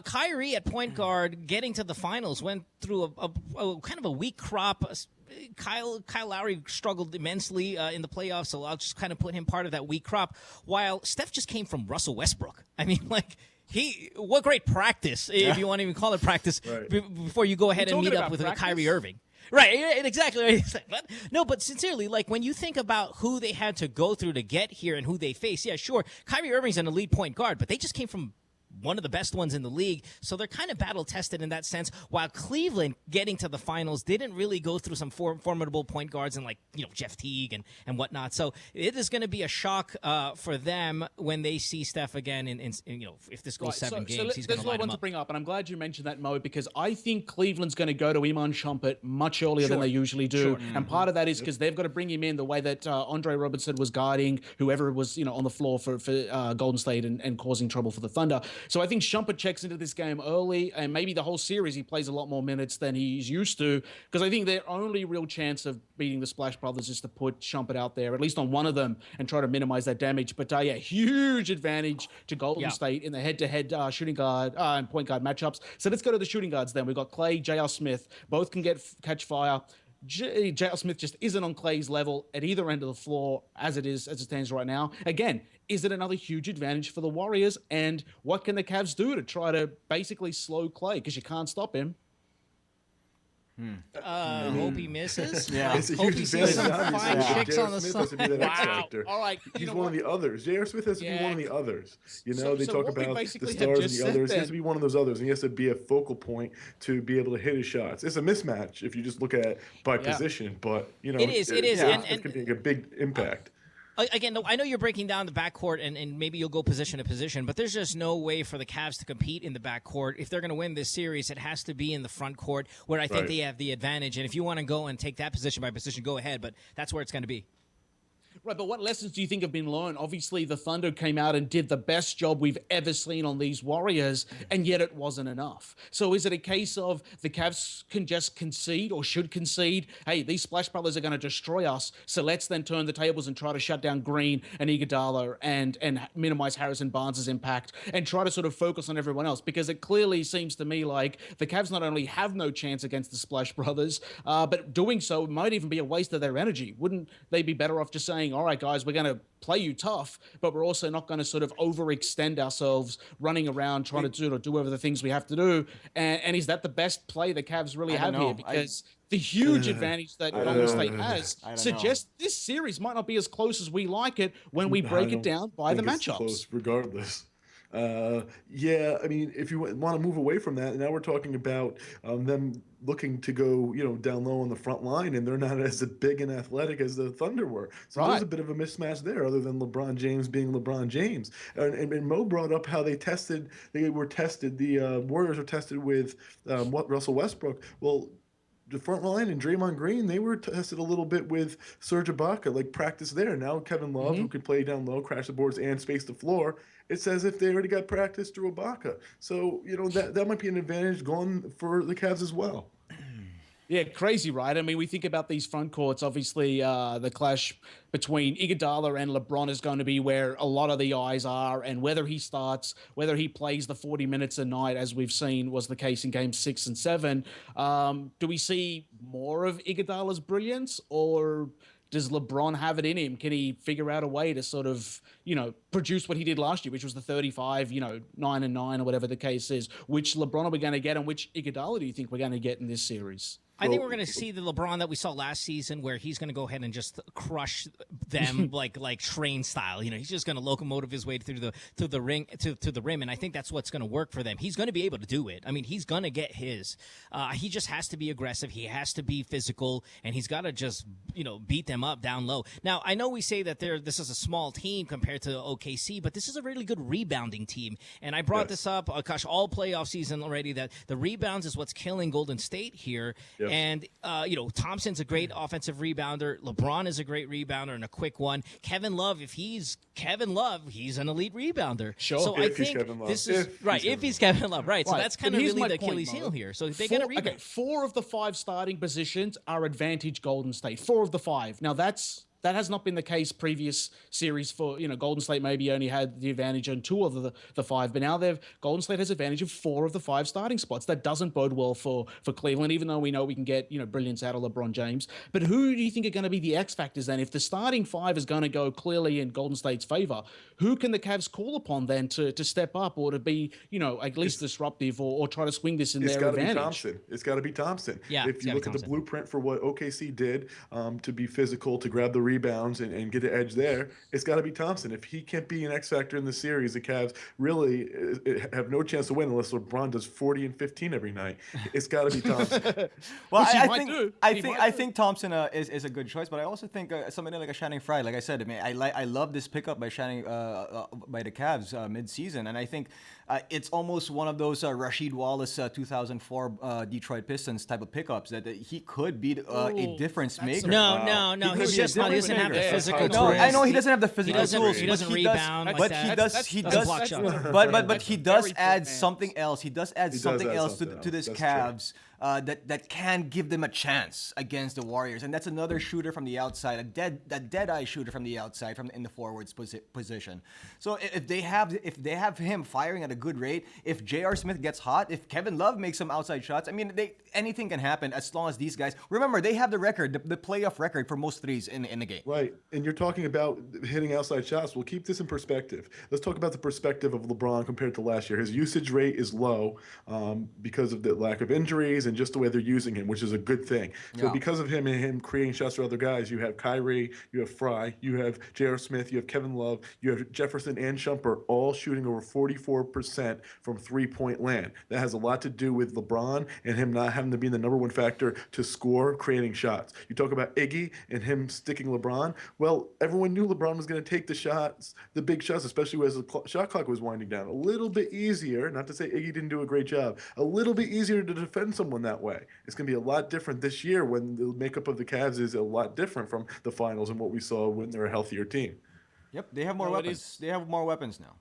Kyrie at point guard getting to the finals went through a kind of a weak crop. Kyle Lowry struggled immensely in the playoffs, so I'll just kind of put him part of that weak crop, while Steph just came from Russell Westbrook. I mean, what great practice, if you want to even call it practice, before you go ahead and meet up with Kyrie Irving. Right, exactly. No, but sincerely, when you think about who they had to go through to get here and who they face, yeah, sure, Kyrie Irving's an elite point guard, but they just came from one of the best ones in the league, so they're kind of battle-tested in that sense, while Cleveland getting to the finals didn't really go through some formidable point guards and Jeff Teague and whatnot. So it is going to be a shock for them when they see Steph again in if this goes 7 games, he's going to line them up. That's what I want to bring up, and I'm glad you mentioned that, Mo, because I think Cleveland's going to go to Iman Shumpert much earlier than they usually do, and part of that is because they've got to bring him in the way that Andre Robertson was guarding whoever was on the floor for Golden State and causing trouble for the Thunder. So I think Shumpert checks into this game early, and maybe the whole series he plays a lot more minutes than he's used to, because I think their only real chance of beating the Splash Brothers is to put Shumpert out there, at least on one of them, and try to minimize that damage. But huge advantage to Golden State in the head-to-head shooting guard and point guard matchups. So let's go to the shooting guards then. We've got Clay, J.R. Smith. Both can catch fire. J.L. Smith just isn't on Clay's level at either end of the floor as it stands right now. Again, is it another huge advantage for the Warriors? And what can the Cavs do to try to basically slow Clay? Because you can't stop him. Hope he misses. Yeah, it's a hope huge he sees some advantage. fine chicks J.R. on the Smith side. has to be that X factor. All right, he's one of the others. J.R. Smith has to be one of the others. You know, they so talk what we about the basically stars have and just the others. said He has to be one of those others, and he has to be a focal point to be able to hit his shots. It's a mismatch if you just look at it by position, but you know, It is, and it can make a big impact. Again, I know you're breaking down the backcourt, and maybe you'll go position to position, but there's just no way for the Cavs to compete in the backcourt. If they're going to win this series, it has to be in the front court, where I think they have the advantage. And if you want to go and take that position by position, go ahead, but that's where it's going to be. Right, but what lessons do you think have been learned? Obviously, the Thunder came out and did the best job we've ever seen on these Warriors, and yet it wasn't enough. So is it a case of the Cavs can just concede or should concede, hey, these Splash Brothers are going to destroy us, so let's then turn the tables and try to shut down Green and Iguodala and minimize Harrison Barnes' impact and try to sort of focus on everyone else? Because it clearly seems to me like the Cavs not only have no chance against the Splash Brothers, but doing so might even be a waste of their energy. Wouldn't they be better off just saying, all right, guys, we're going to play you tough, but we're also not going to sort of overextend ourselves running around trying to do whatever the things we have to do? And is that the best play the Cavs really have here? Because the huge advantage that Golden State has suggests this series might not be as close as we like it when we break it down by the matchups. Close regardless. Yeah, I mean, if you want to move away from that, now we're talking about them looking to go, down low on the front line, and they're not as big and athletic as the Thunder were. So there's a bit of a mismatch there, other than LeBron James being LeBron James. And Mo brought up how the Warriors were tested with Russell Westbrook. Well, the front line and Draymond Green, they were tested a little bit with Serge Ibaka, like practice there. Now Kevin Love, who can play down low, crash the boards, and space the floor, it's as if they already got practice through Ibaka. So, that might be an advantage going for the Cavs as well. Yeah, crazy, right? I mean, we think about these front courts. Obviously, the clash between Iguodala and LeBron is going to be where a lot of the eyes are, and whether he starts, whether he plays the 40 minutes a night, as we've seen was the case in Games 6 and 7. Do we see more of Iguodala's brilliance, or does LeBron have it in him? Can he figure out a way to sort of, produce what he did last year, which was the 35, 9 and 9 or whatever the case is? Which LeBron are we going to get, and which Iguodala do you think we're going to get in this series? I think we're going to see the LeBron that we saw last season, where he's going to go ahead and just crush them like train style. He's just going to locomotive his way through the ring to the rim, and I think that's what's going to work for them. He's going to be able to do it. I mean, he's going to get his. He just has to be aggressive. He has to be physical, and he's got to just beat them up down low. Now, I know we say that this is a small team compared to OKC, but this is a really good rebounding team, and I brought this up, all playoff season already, that the rebounds is what's killing Golden State here. Yep. And, Thompson's a great offensive rebounder. LeBron is a great rebounder and a quick one. Kevin Love, if he's Kevin Love, he's an elite rebounder. Sure. So I think this is right. If he's Kevin Love, right. So that's kind of really the Achilles heel here. So they got to rebound. Okay, 4 of the 5 starting positions are advantage Golden State. 4 of the 5. Now that has not been the case previous series for, Golden State maybe only had the advantage on 2 of the 5, but now Golden State has advantage of 4 of the 5 starting spots. That doesn't bode well for Cleveland, even though we know we can get, brilliance out of LeBron James. But who do you think are going to be the X factors then? If the starting 5 is going to go clearly in Golden State's favor, who can the Cavs call upon then to step up or to be, at least disruptive or try to swing this in their advantage? It's got to be Thompson. Yeah, if you look at the blueprint for what OKC did to be physical, to grab the rebounds and get an edge there, it's got to be Thompson. If he can't be an X factor in the series, the Cavs really have no chance to win unless LeBron does 40 and 15 every night. It's got to be Thompson. Well, I think Thompson is a good choice, but I also think somebody like a Channing Frye. Like I said, I love this pickup by Channing by the Cavs mid-season, and I think it's almost one of those Rasheed Wallace 2004 Detroit Pistons type of pickups that he could be a difference maker. No. He doesn't have the physical tools. No, I know he doesn't have the physical tools. He doesn't rebound but like that. But he does add something else. He does add something else to this Cavs that can give them a chance against the Warriors, and that's another shooter from the outside, a dead-eye shooter from the outside, in the forwards position. So if they have him firing at a good rate. If J.R. Smith gets hot, if Kevin Love makes some outside shots, I mean, anything can happen as long as these guys. Remember, they have the record, the playoff record for most threes in the game. Right, and you're talking about hitting outside shots. Well, keep this in perspective. Let's talk about the perspective of LeBron compared to last year. His usage rate is low because of the lack of injuries and just the way they're using him, which is a good thing. So because of him and him creating shots for other guys, you have Kyrie, you have Fry, you have J.R. Smith, you have Kevin Love, you have Jefferson and Shumpert all shooting over 44% from three-point land. That has a lot to do with LeBron and him not having to be the number one factor to score, creating shots. You talk about Iggy and him sticking LeBron. Well, everyone knew LeBron was going to take the shots, the big shots, especially as the shot clock was winding down. A little bit easier, not to say Iggy didn't do a great job, a little bit easier to defend someone that way. It's going to be a lot different this year when the makeup of the Cavs is a lot different from the finals and what we saw when they're a healthier team. Yep, they have more weapons. They have more weapons now.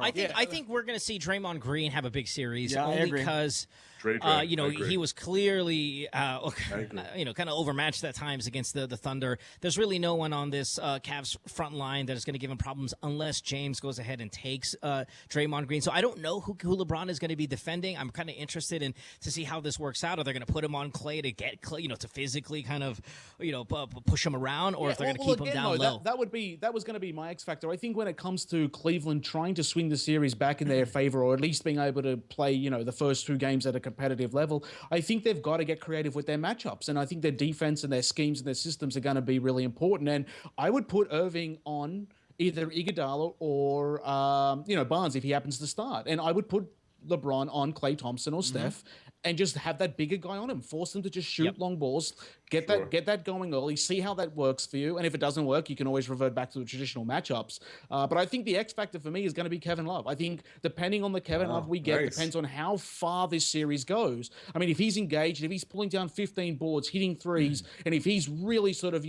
I think we're going to see Draymond Green have a big series only because he was clearly kind of overmatched at times against the Thunder. There's really no one on this Cavs front line that is going to give him problems unless James goes ahead and takes Draymond Green. So I don't know who LeBron is going to be defending. I'm kind of interested to see how this works out. Are they going to put him on Clay to get Clay, to physically kind of push him around, or if they're going to keep him down low? That was going to be my X factor. I think when it comes to Cleveland trying to swing the series back in their favor, or at least being able to play the first two games at a competitive level, I think they've got to get creative with their matchups, and I think their defense and their schemes and their systems are going to be really important. And I would put Irving on either Iguodala or Barnes if he happens to start, and I would put LeBron on Klay Thompson or Steph, and just have that bigger guy on him. Force them to just shoot long balls. Get that going early. See how that works for you. And if it doesn't work, you can always revert back to the traditional matchups. But I think the X factor for me is going to be Kevin Love. I think depending on the Kevin Love we get depends on how far this series goes. I mean, if he's engaged, if he's pulling down 15 boards, hitting threes, and if he's really sort of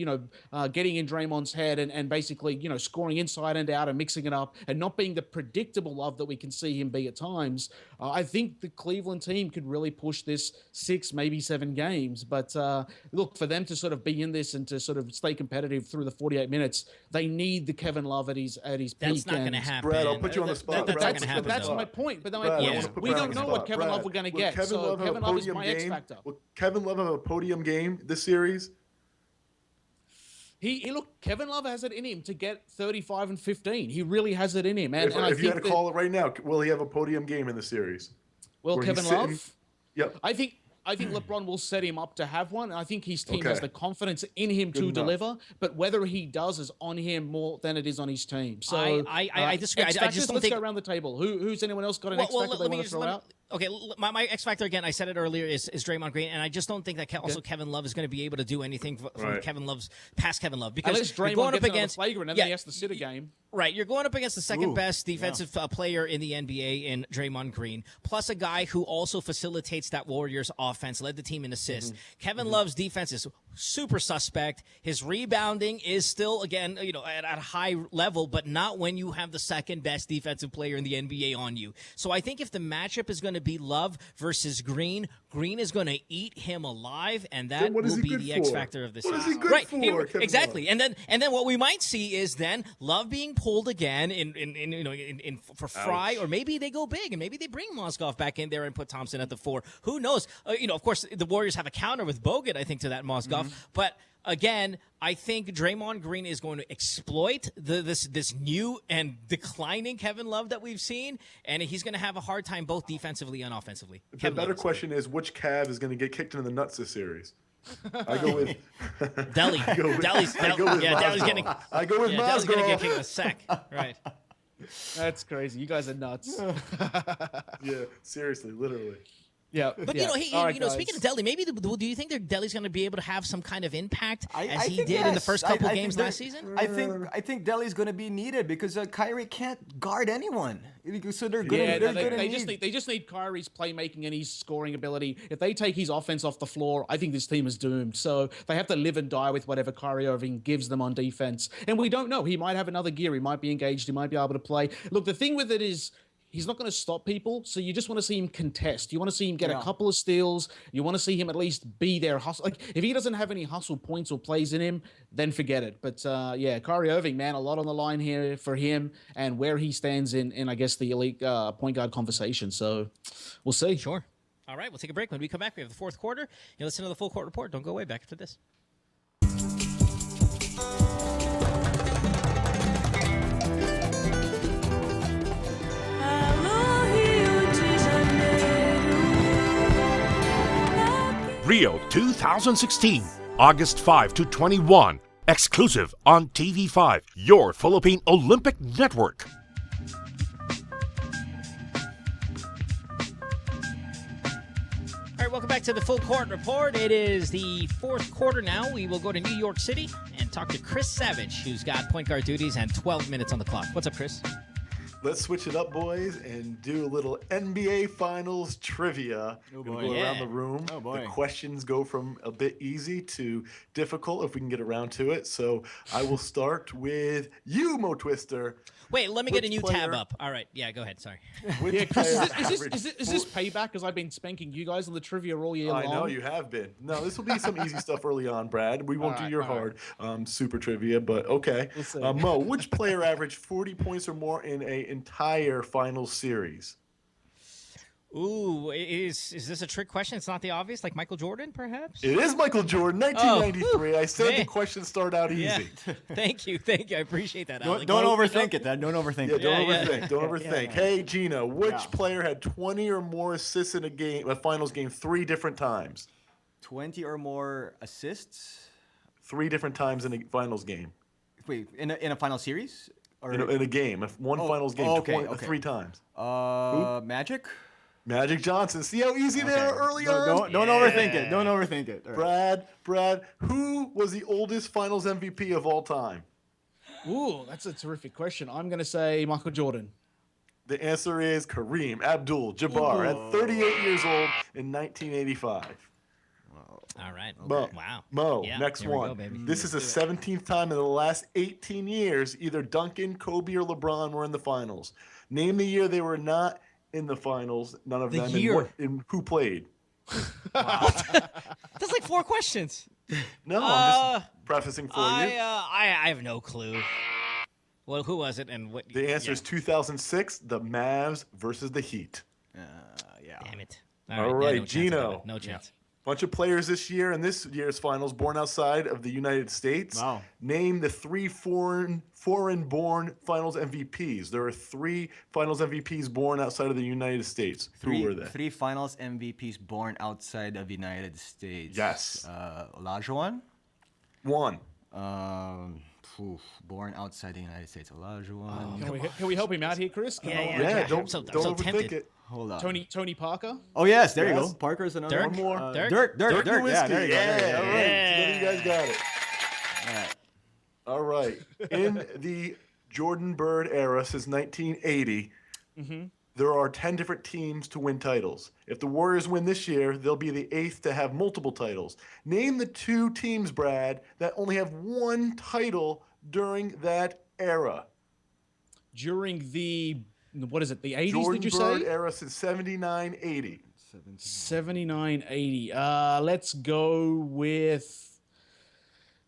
getting in Draymond's head and basically scoring inside and out and mixing it up and not being the predictable Love that we can see him be at times, I think the Cleveland team could really push this 6, maybe 7 games. But look, for them to sort of be in this and to sort of stay competitive through the 48 minutes, they need the Kevin Love at his peak. That's not going to happen. Brad, I'll put you on the spot. That's my point. But we don't know what Kevin Love we're going to get. Kevin Love is my X factor. Will Kevin Love have a podium game this series? Look, Kevin Love has it in him to get 35 and 15. He really has it in him. And if you had to call it right now, will he have a podium game in the series? Well, Kevin Love? Yep. I think LeBron will set him up to have one. I think his team has the confidence in him to deliver, but whether he does is on him more than it is on his team. So I disagree. I just don't let's think. Go around the table. Who's anyone else got an X factor they want to throw out? Okay, my X factor again. I said it earlier is Draymond Green, and I just don't think that also Kevin Love is going to be able to do anything from Kevin Love's past Kevin Love because unless Draymond going up gets against flagrant and then he has to sit a game. Right, you're going up against the second best defensive player in the NBA in Draymond Green, plus a guy who also facilitates that Warriors offense, led the team in assists. Kevin Love's defense is super suspect. His rebounding is still, again, at a high level, but not when you have the second best defensive player in the NBA on you. So I think if the matchup is going to be Love versus Green, Green is going to eat him alive, and that will be the X factor of the season. What is he good for? Exactly. And then what we might see is then Love being pulled again for Fry, or maybe they go big and maybe they bring Mozgov back in there and put Thompson at the 4. Who knows? Of course, the Warriors have a counter with Bogut, I think, to that Mozgov. But again, I think Draymond Green is going to exploit this new and declining Kevin Love that we've seen, and he's going to have a hard time both defensively and offensively. The better question is which Cav is going to get kicked in the nuts this series? I go with Delhi. Delhi's getting. I go with Delhi's going to get kicked in the sack. Right. That's crazy. You guys are nuts. Yeah, seriously, literally. Yeah, but speaking of Delhi, maybe do you think that Delhi's going to be able to have some kind of impact as he did in the first couple games last season? I think Delhi's going to be needed because Kyrie can't guard anyone. So they're going to they just need Kyrie's playmaking and his scoring ability. If they take his offense off the floor, I think this team is doomed. So they have to live and die with whatever Kyrie Irving gives them on defense. And we don't know. He might have another gear. He might be engaged. He might be able to play. Look, the thing with it is, he's not going to stop people. So you just want to see him contest. You want to see him get a couple of steals. You want to see him at least be there. Hustle. Like if he doesn't have any hustle points or plays in him, then forget it. But yeah, Kyrie Irving, man, a lot on the line here for him and where he stands in I guess the elite point guard conversation. So we'll see. Sure. All right, we'll take a break. When we come back, we have the fourth quarter. You listen to the full court report. Don't go away. Back after this. Rio 2016, August 5 to 21. Exclusive on TV5, your Philippine Olympic Network. All right, welcome back to the Full Court Report. It is the fourth quarter now. We will go to New York City and talk to Chris Savage, who's got point guard duties and 12 minutes on the clock. What's up, Chris? Let's switch it up, boys, and do a little NBA Finals trivia. Oh, We'll boy. go around the room. Oh, boy. The questions go from a bit easy to difficult if we can get around to it. So I will start with you, Mo Twister. Wait, let me get a new tab up. All right. Yeah, go ahead. Sorry. Yeah, Chris, is this payback? Because I've been spanking you guys on the trivia all year long. I know you have been. No, this will be some easy stuff early on, Brad. We won't do your hard super trivia, but okay. Mo, which player averaged 40 points or more in an entire finals series? Ooh, is this a trick question? It's not the obvious, like Michael Jordan, perhaps? It is Michael Jordan, 1993. I said the questions start out easy. Yeah. Thank you. I appreciate that. Don't overthink it, Dad. Don't overthink it. Don't overthink. Hey, Jinno, which player had 20 or more assists in a finals game 3 different times? 20 or more assists? 3 different times in a finals game. Wait, in a final series? Or in a game, finals game, 3 times. Magic? Magic Johnson. See how easy they are early on? Don't overthink it. Don't overthink it. Right. Brad, who was the oldest finals MVP of all time? Ooh, that's a terrific question. I'm going to say Michael Jordan. The answer is Kareem Abdul-Jabbar at 38 years old in 1985. All right. Mo, Yeah, next here we one. go, baby. This is the 17th time in the last 18 years either Duncan, Kobe, or LeBron were in the finals. Name the year they were not in the finals. None of them. And who played? Wow. That's like 4 questions. No, I'm just prefacing for you. I have no clue. Well, who was it and what? The answer is 2006, the Mavs versus the Heat. Damn it. All right, no Jinno. No chance. Bunch of players this year in this year's finals born outside of the United States. Wow. Name the 3 foreign-born finals MVPs. There are 3 finals MVPs born outside of the United States. Who were they? 3 finals MVPs born outside of the United States. Yes. Olajuwon? 1. Born outside the United States. Olajuwon. Can we help him out here, Chris? Yeah, don't overthink it. Hold on. Tony Parker? Oh, yes. There you go. Parker's another Dirk? one. One more. Dirk. Yeah, there you go. All right. You guys got it. All right. In the Jordan Bird era since 1980, there are 10 different teams to win titles. If the Warriors win this year, they'll be the 8th to have multiple titles. Name the 2 teams, Brad, that only have 1 title during that era. During the, what is it, the 80s, Jordan did you Bird say? era since 79-80. 79-80. Let's go with,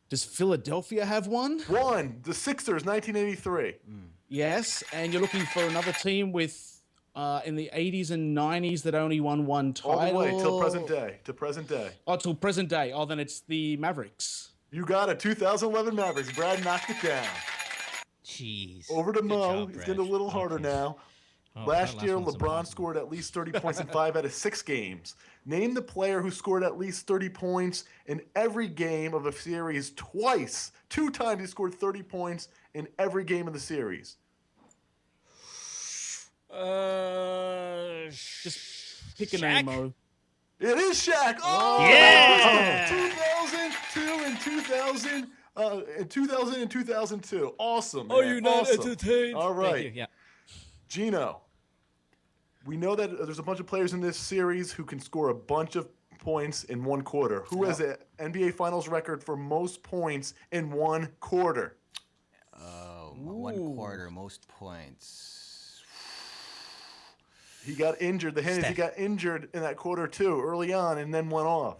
does Philadelphia have one? 1. The Sixers, 1983. Yes, and you're looking for another team with in the 80s and 90s that only won 1 title. All the way till present day. To present day. Oh, till present day. Oh, then it's the Mavericks. You got it. 2011 Mavericks. Brad knocked it down. Jeez. Over to Mo. job, He's getting a little harder now. Last year, LeBron scored at least 30 points in 5 out of 6 games. Name the player who scored at least 30 points in every game of a series twice. 2 times he scored 30 points in every game of the series. Just pick a name, Mo. It is Shaq. Oh, yeah. 2002 and 2000. In 2000 and 2002. Awesome. Are man. you not awesome. entertained? All right. Thank you. Yeah. Jinno, we know that there's a bunch of players in this series who can score a bunch of points in 1 quarter. Who has an NBA Finals record for most points in 1 quarter? 1 quarter, most points. He got injured. The hint is he got injured in that quarter too, early on, and then went off.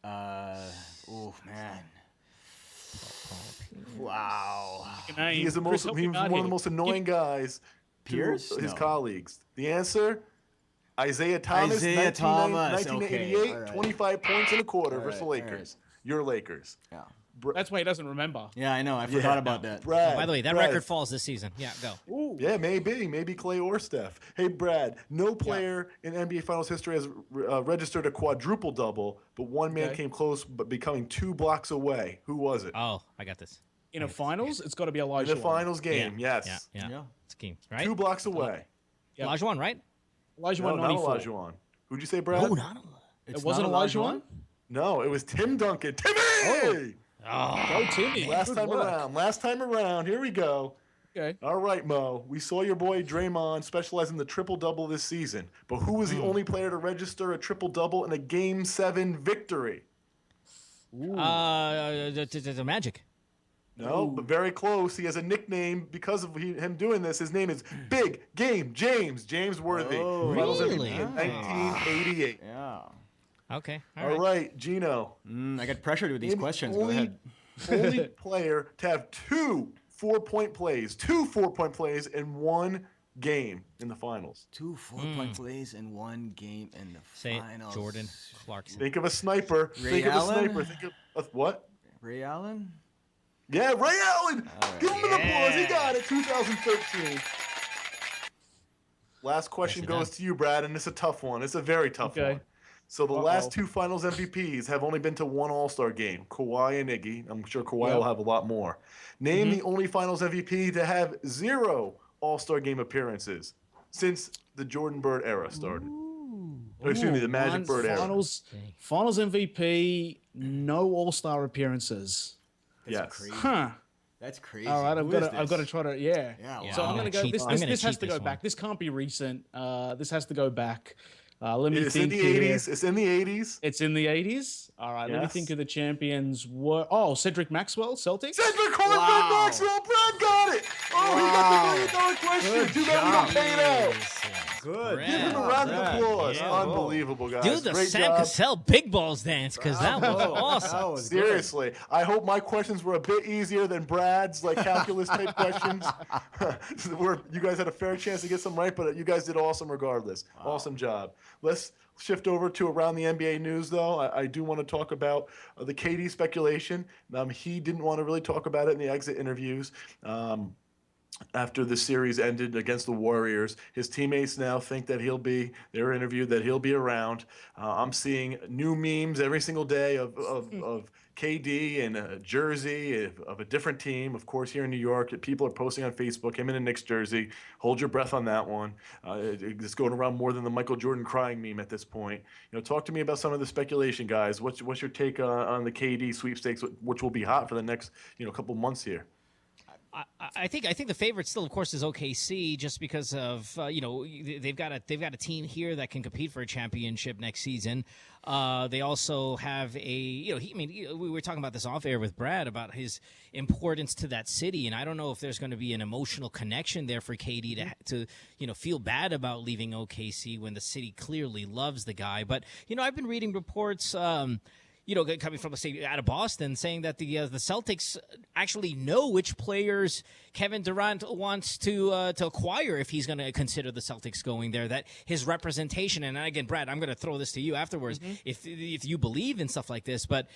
Oh man. Wow. He is one of the most annoying guys Pierce? to his No. colleagues. The answer, Isaiah Thomas, 1988, Okay. All right. 25 points in a quarter versus the Lakers. Your Lakers. Yeah. That's why he doesn't remember. Yeah, I know. I forgot about that. Brad, By the way, that Brad. record falls this season. Yeah, go. Ooh. Yeah, maybe Clay or Steph. Hey, Brad, no player in NBA Finals history has registered a quadruple double, but one man came close, but becoming 2 blocks away. Who was it? Oh, I got this. In a finals, it's got to be Elijah. In the finals game, yes. Yeah. It's a game, right? 2 blocks away. Olajuwon, right? Olajuwon, not 94. Olajuwon. Who'd you say, Brad? No, not It wasn't Olajuwon? No, it was Tim Duncan. Timmy! Go Timmy. Last time around. Here we go. Okay. All right, Mo. We saw your boy Draymond specialize in the triple-double this season. But who was the only player to register a triple-double in a Game 7 victory? The Magic. No, but very close. He has a nickname because of him doing this. His name is Big Game James. James Worthy. Finals really? MVP in 1988. Yeah. Okay. All right, Gino. I got pressured with these questions. Go ahead. Only player to have 2 4-point plays in one game in the finals. 2 4-point plays in one game in the finals. Jordan Clarkson. Think of a sniper. Ray Allen? Think of what? Ray Allen? Yeah, Ray Allen. Give him an applause. He got it. 2013. Last question goes to you, Brad, and it's a tough one. It's a very tough one. So the last 2 Finals MVPs have only been to one All-Star game, Kawhi and Iggy. I'm sure Kawhi will have a lot more. Name the only Finals MVP to have 0 All-Star game appearances since the Jordan Bird era started. Excuse me, the Magic Bird era. Finals MVP, no All-Star appearances. Yes. Huh. That's crazy. All right, I've got to try to Yeah. So I'm gonna go. This has to go back. This can't be recent. This has to go back. Let me think. It's in the 80s. It's in the 80s. It's in the 80s. All right. Let me think who the champions were. Cedric Maxwell, Celtics. Cedric Maxwell. Brad got it. Oh, he got the $1 million question. Too bad we got paid out. Good. Give him a round of applause. Unbelievable, guys. Do the Great Sam job. Cassell Big Balls dance, because that was awesome. Seriously, I hope my questions were a bit easier than Brad's, like calculus type questions. You guys had a fair chance to get some right, but you guys did awesome regardless. Awesome job. Let's shift over to around the NBA news, though. I do want to talk about the KD speculation. He didn't want to really talk about it in the exit interviews. After the series ended against the Warriors, his teammates now think that they're interviewed, that he'll be around. I'm seeing new memes every single day of KD in a jersey of a different team. Of course, here in New York, people are posting on Facebook, him in a Knicks jersey. Hold your breath on that one. It's going around more than the Michael Jordan crying meme at this point. Talk to me about some of the speculation, guys. What's your take on the KD sweepstakes, which will be hot for the next couple months here? I think the favorite still, of course, is OKC, just because of they've got a team here that can compete for a championship next season. They also have we were talking about this off air with Brad about his importance to that city, and I don't know if there's going to be an emotional connection there for KD to feel bad about leaving OKC when the city clearly loves the guy. But I've been reading reports. Coming from out of Boston, saying that the Celtics actually know which players Kevin Durant wants to acquire if he's going to consider the Celtics going there. That his representation, and again, Brad, I'm going to throw this to you afterwards if you believe in stuff like this. But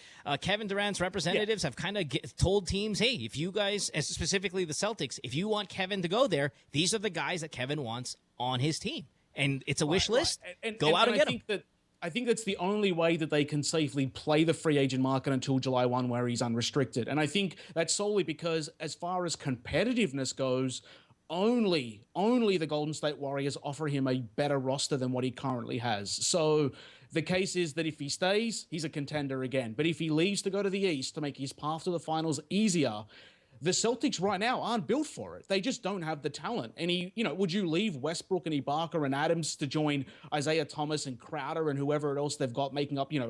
Kevin Durant's representatives have kind of told teams, hey, if you guys, specifically the Celtics, if you want Kevin to go there, these are the guys that Kevin wants on his team, and it's a wish list. Go out and get them. I think that's the only way that they can safely play the free agent market until July 1, where he's unrestricted. And I think that's solely because, as far as competitiveness goes, only the Golden State Warriors offer him a better roster than what he currently has. So the case is that if he stays, he's a contender again. But if he leaves to go to the East to make his path to the finals easier, the Celtics right now aren't built for it. They just don't have the talent. And would you leave Westbrook and Ibaka and Adams to join Isaiah Thomas and Crowder and whoever else they've got making up, Kelly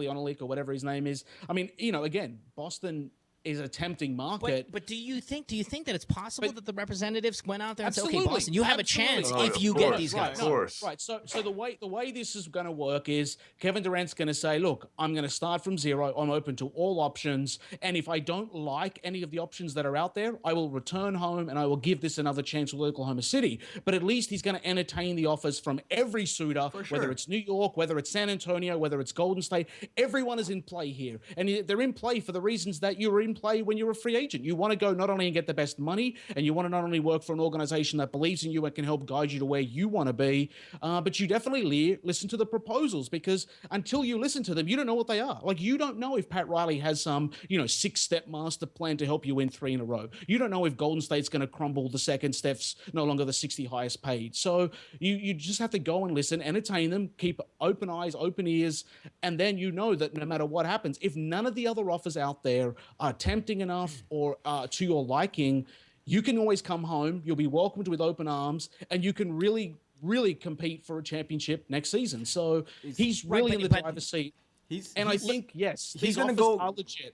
Olynyk or whatever his name is? I mean, again, Boston is a tempting market. But do you think that it's possible that the representatives went out there and said, Absolutely. okay, Boston, you have a chance if you get these guys? Of course. Right. So the way this is going to work is Kevin Durant's going to say, look, I'm going to start from zero. I'm open to all options. And if I don't like any of the options that are out there, I will return home and I will give this another chance with Oklahoma City. But at least he's going to entertain the offers from every suitor, whether it's New York, whether it's San Antonio, whether it's Golden State. Everyone is in play here. And they're in play for the reasons that you were in play when you're a free agent. You want to go not only and get the best money, and you want to not only work for an organization that believes in you and can help guide you to where you want to be, but you definitely listen to the proposals, because until you listen to them, you don't know what they are. Like, you don't know if Pat Riley has some, 6-step master plan to help you win 3 in a row. You don't know if Golden State's going to crumble the second Steph's no longer the 60 highest paid. So you just have to go and listen, entertain them, keep open eyes, open ears, and then you know that no matter what happens, if none of the other offers out there are tempting enough or to your liking, you can always come home. You'll be welcomed with open arms, and you can really compete for a championship next season. So he's really in the driver's seat. I think, yes, he's going to go. Legit.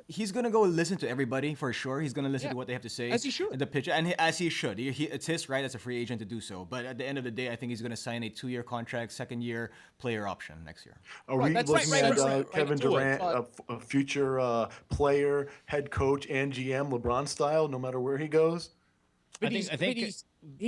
He's going to go listen to everybody for sure. He's going to listen to what they have to say. As he should. The pitch, and as he should. It's his right as a free agent to do so. But at the end of the day, I think he's going to sign a 2-year contract, second-year player option next year. Are we looking at Kevin Durant, a future player, head coach, and GM, LeBron style, no matter where he goes? But I think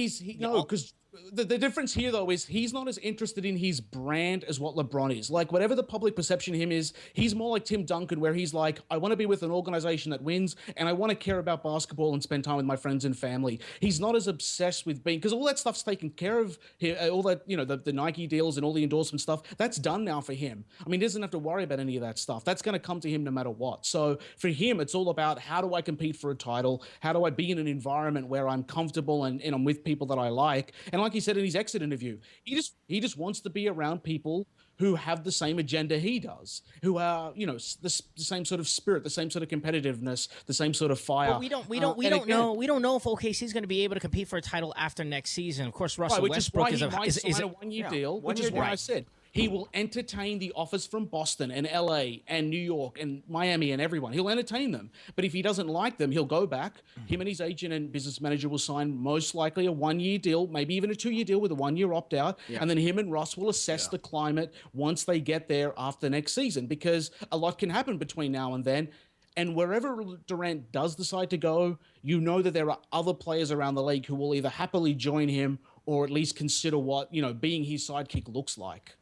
because the difference here, though, is he's not as interested in his brand as what LeBron is. Like, whatever the public perception of him is, he's more like Tim Duncan, where he's like, I want to be with an organization that wins, and I want to care about basketball and spend time with my friends and family. He's not as obsessed with being, because all that stuff's taken care of here, all that, the Nike deals and all the endorsement stuff, that's done now for him. I mean, he doesn't have to worry about any of that stuff. That's going to come to him no matter what. So for him, it's all about, how do I compete for a title? How do I be in an environment where I'm comfortable and I'm with people that I like? And like he said in his exit interview, he just wants to be around people who have the same agenda he does, who are, the same sort of spirit, the same sort of competitiveness, the same sort of fire. But we don't know if OKC is going to be able to compete for a title after next season. Of course, Russell Westbrook is a 1-year deal, which is why I said he will entertain the offers from Boston and LA and New York and Miami and everyone. He'll entertain them. But if he doesn't like them, he'll go back. Him and his agent and business manager will sign most likely a 1-year deal, maybe even a 2-year deal with a 1-year opt-out. Yeah. And then him and Russ will assess the climate once they get there after next season, because a lot can happen between now and then. And wherever Durant does decide to go, you know that there are other players around the league who will either happily join him or at least consider what, being his sidekick looks like.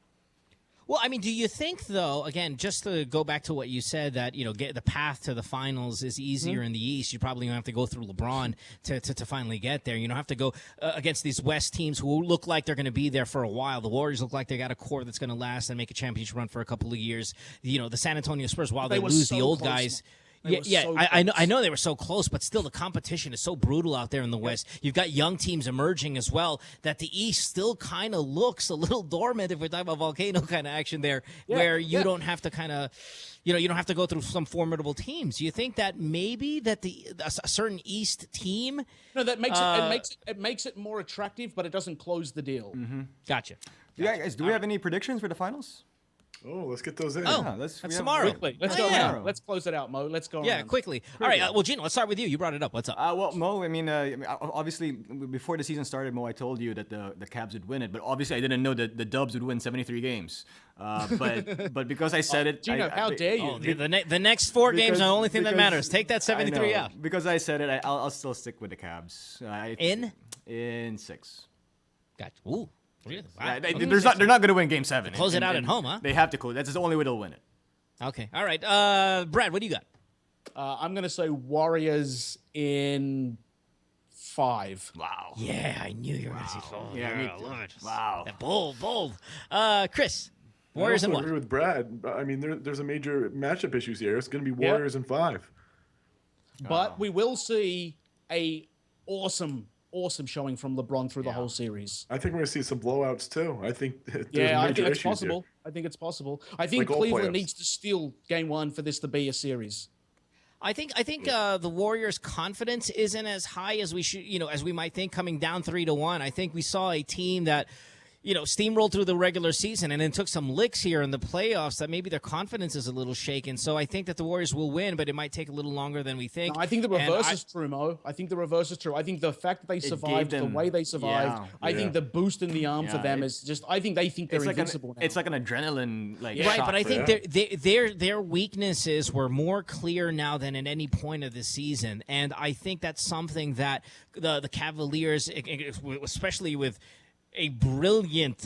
Well, I mean, do you think, though, again, just to go back to what you said, that, get the path to the finals is easier in the East? You probably don't have to go through LeBron to finally get there. You don't have to go against these West teams who look like they're going to be there for a while. The Warriors look like they got a core that's going to last and make a championship run for a couple of years. The San Antonio Spurs, while they lose the old guys. I know they were so close, but still the competition is so brutal out there in the West. You've got young teams emerging as well, that the East still kind of looks a little dormant if we're talking about volcano kind of action there, where you don't have to kind of, you don't have to go through some formidable teams. Do you think that maybe that a certain East team? No, that makes it more attractive, but it doesn't close the deal. Mm-hmm. Gotcha. Yeah, guys, do we have any predictions for the finals? Oh, let's get those in. That's tomorrow. Quickly. Let's go around. Let's close it out, Mo. Let's go around. Quickly. All right. Well, Jinno, let's start with you. You brought it up. What's up? Well, Mo, I mean, obviously, before the season started, Mo, I told you that the Cavs would win it. But obviously, I didn't know that the Dubs would win 73 games. But because I said it... Jinno, how dare you? The next 4 games are the only thing that matters. Take that 73 out. Because I said it, I'll still stick with the Cavs. In 6. Gotcha. Ooh. Really? Wow. They're not going to win Game 7. Close it out at home, huh? They have to close. That's the only way they'll win it. Okay. All right. Brad, what do you got? I'm going to say Warriors in 5. Wow. Yeah, I knew you were going to say 5. Yeah, I love it. Wow. Bold. Chris, Warriors in what? I agree with Brad. I mean, there's a major matchup issues here. It's going to be Warriors in 5. But we will see a awesome showing from LeBron through the whole series. I think we're going to see some blowouts too. I think I think it's possible. I think it's possible. I think Cleveland needs to steal Game 1 for this to be a series. I think the Warriors' confidence isn't as high as we should, as we might think, coming down 3-1. I think we saw a team that, steamrolled through the regular season and then took some licks here in the playoffs, that maybe their confidence is a little shaken. So I think that the Warriors will win, but it might take a little longer than we think. No, I think the reverse is true, Mo. I think the reverse is true. I think the fact that they survived, the way they survived, I think the boost in the arm for them is just, I think they think they're invincible now. It's like an adrenaline, right, shot but I think their weaknesses were more clear now than at any point of the season. And I think that's something that the Cavaliers, especially with a brilliant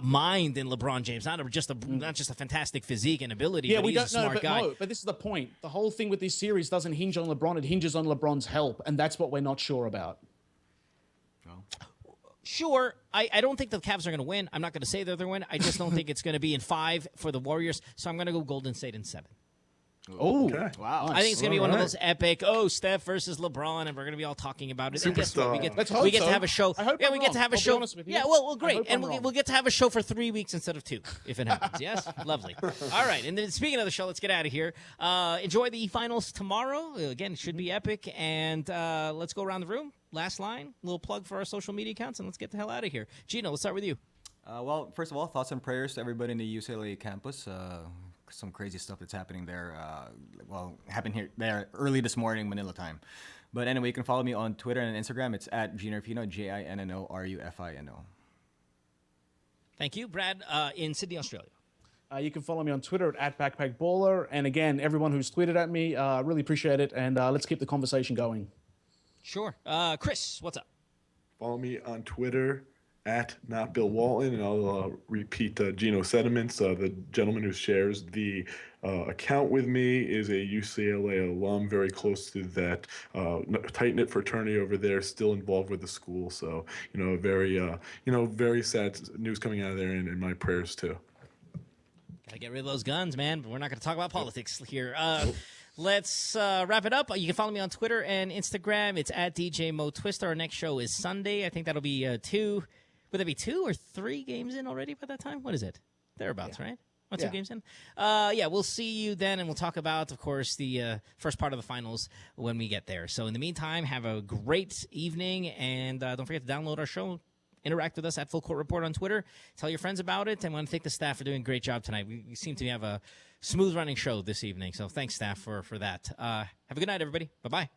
mind in LeBron James, not just a fantastic physique and ability. Yeah, but we he's don't a smart know, guy. but this is the point. The whole thing with this series doesn't hinge on LeBron; it hinges on LeBron's help, and that's what we're not sure about. Sure, I don't think the Cavs are going to win. I'm not going to say they're going to win. I just don't think it's going to be in 5 for the Warriors. So I'm going to go Golden State in 7. Oh, okay. Wow. I think it's going to be one of those epic, Steph versus LeBron, and we're going to be all talking about it. And guess what? We get to have a show. We get to have a show. Yeah, well, great. And we'll get to have a show for 3 weeks instead of 2, if it happens. Yes? Lovely. All right. And then speaking of the show, let's get out of here. Enjoy the finals tomorrow. Again, it should be epic. And let's go around the room. Last line, little plug for our social media accounts, and let's get the hell out of here. Jinno, let's start with you. Well, first of all, thoughts and prayers to everybody in the UCLA campus. Some crazy stuff that's happening there. Happened there early this morning, Manila time. But anyway, you can follow me on Twitter and Instagram. It's at Jinnorufino, JINNORUFINO. Thank you, Brad. In Sydney, Australia. You can follow me on Twitter at @BackpackBaller. And again, everyone who's tweeted at me, really appreciate it. And let's keep the conversation going. Sure. Chris, what's up? Follow me on Twitter at not Bill Walton, and I'll repeat Jinno's sentiments. The gentleman who shares the account with me is a UCLA alum, very close to that tight-knit fraternity over there, still involved with the school. So, very sad news coming out of there, and my prayers too. Gotta get rid of those guns, man. But we're not gonna talk about politics here. Let's wrap it up. You can follow me on Twitter and Instagram. It's at DJ Mo Twister. Our next show is Sunday. I think that'll be 2. Would that be 2 or 3 games in already by that time? What is it? Thereabouts, right? 2 games in? We'll see you then, and we'll talk about, of course, the first part of the finals when we get there. So in the meantime, have a great evening, and don't forget to download our show. Interact with us at Full Court Report on Twitter. Tell your friends about it, and I want to thank the staff for doing a great job tonight. We seem to have a smooth-running show this evening, so thanks, staff, for that. Have a good night, everybody. Bye-bye.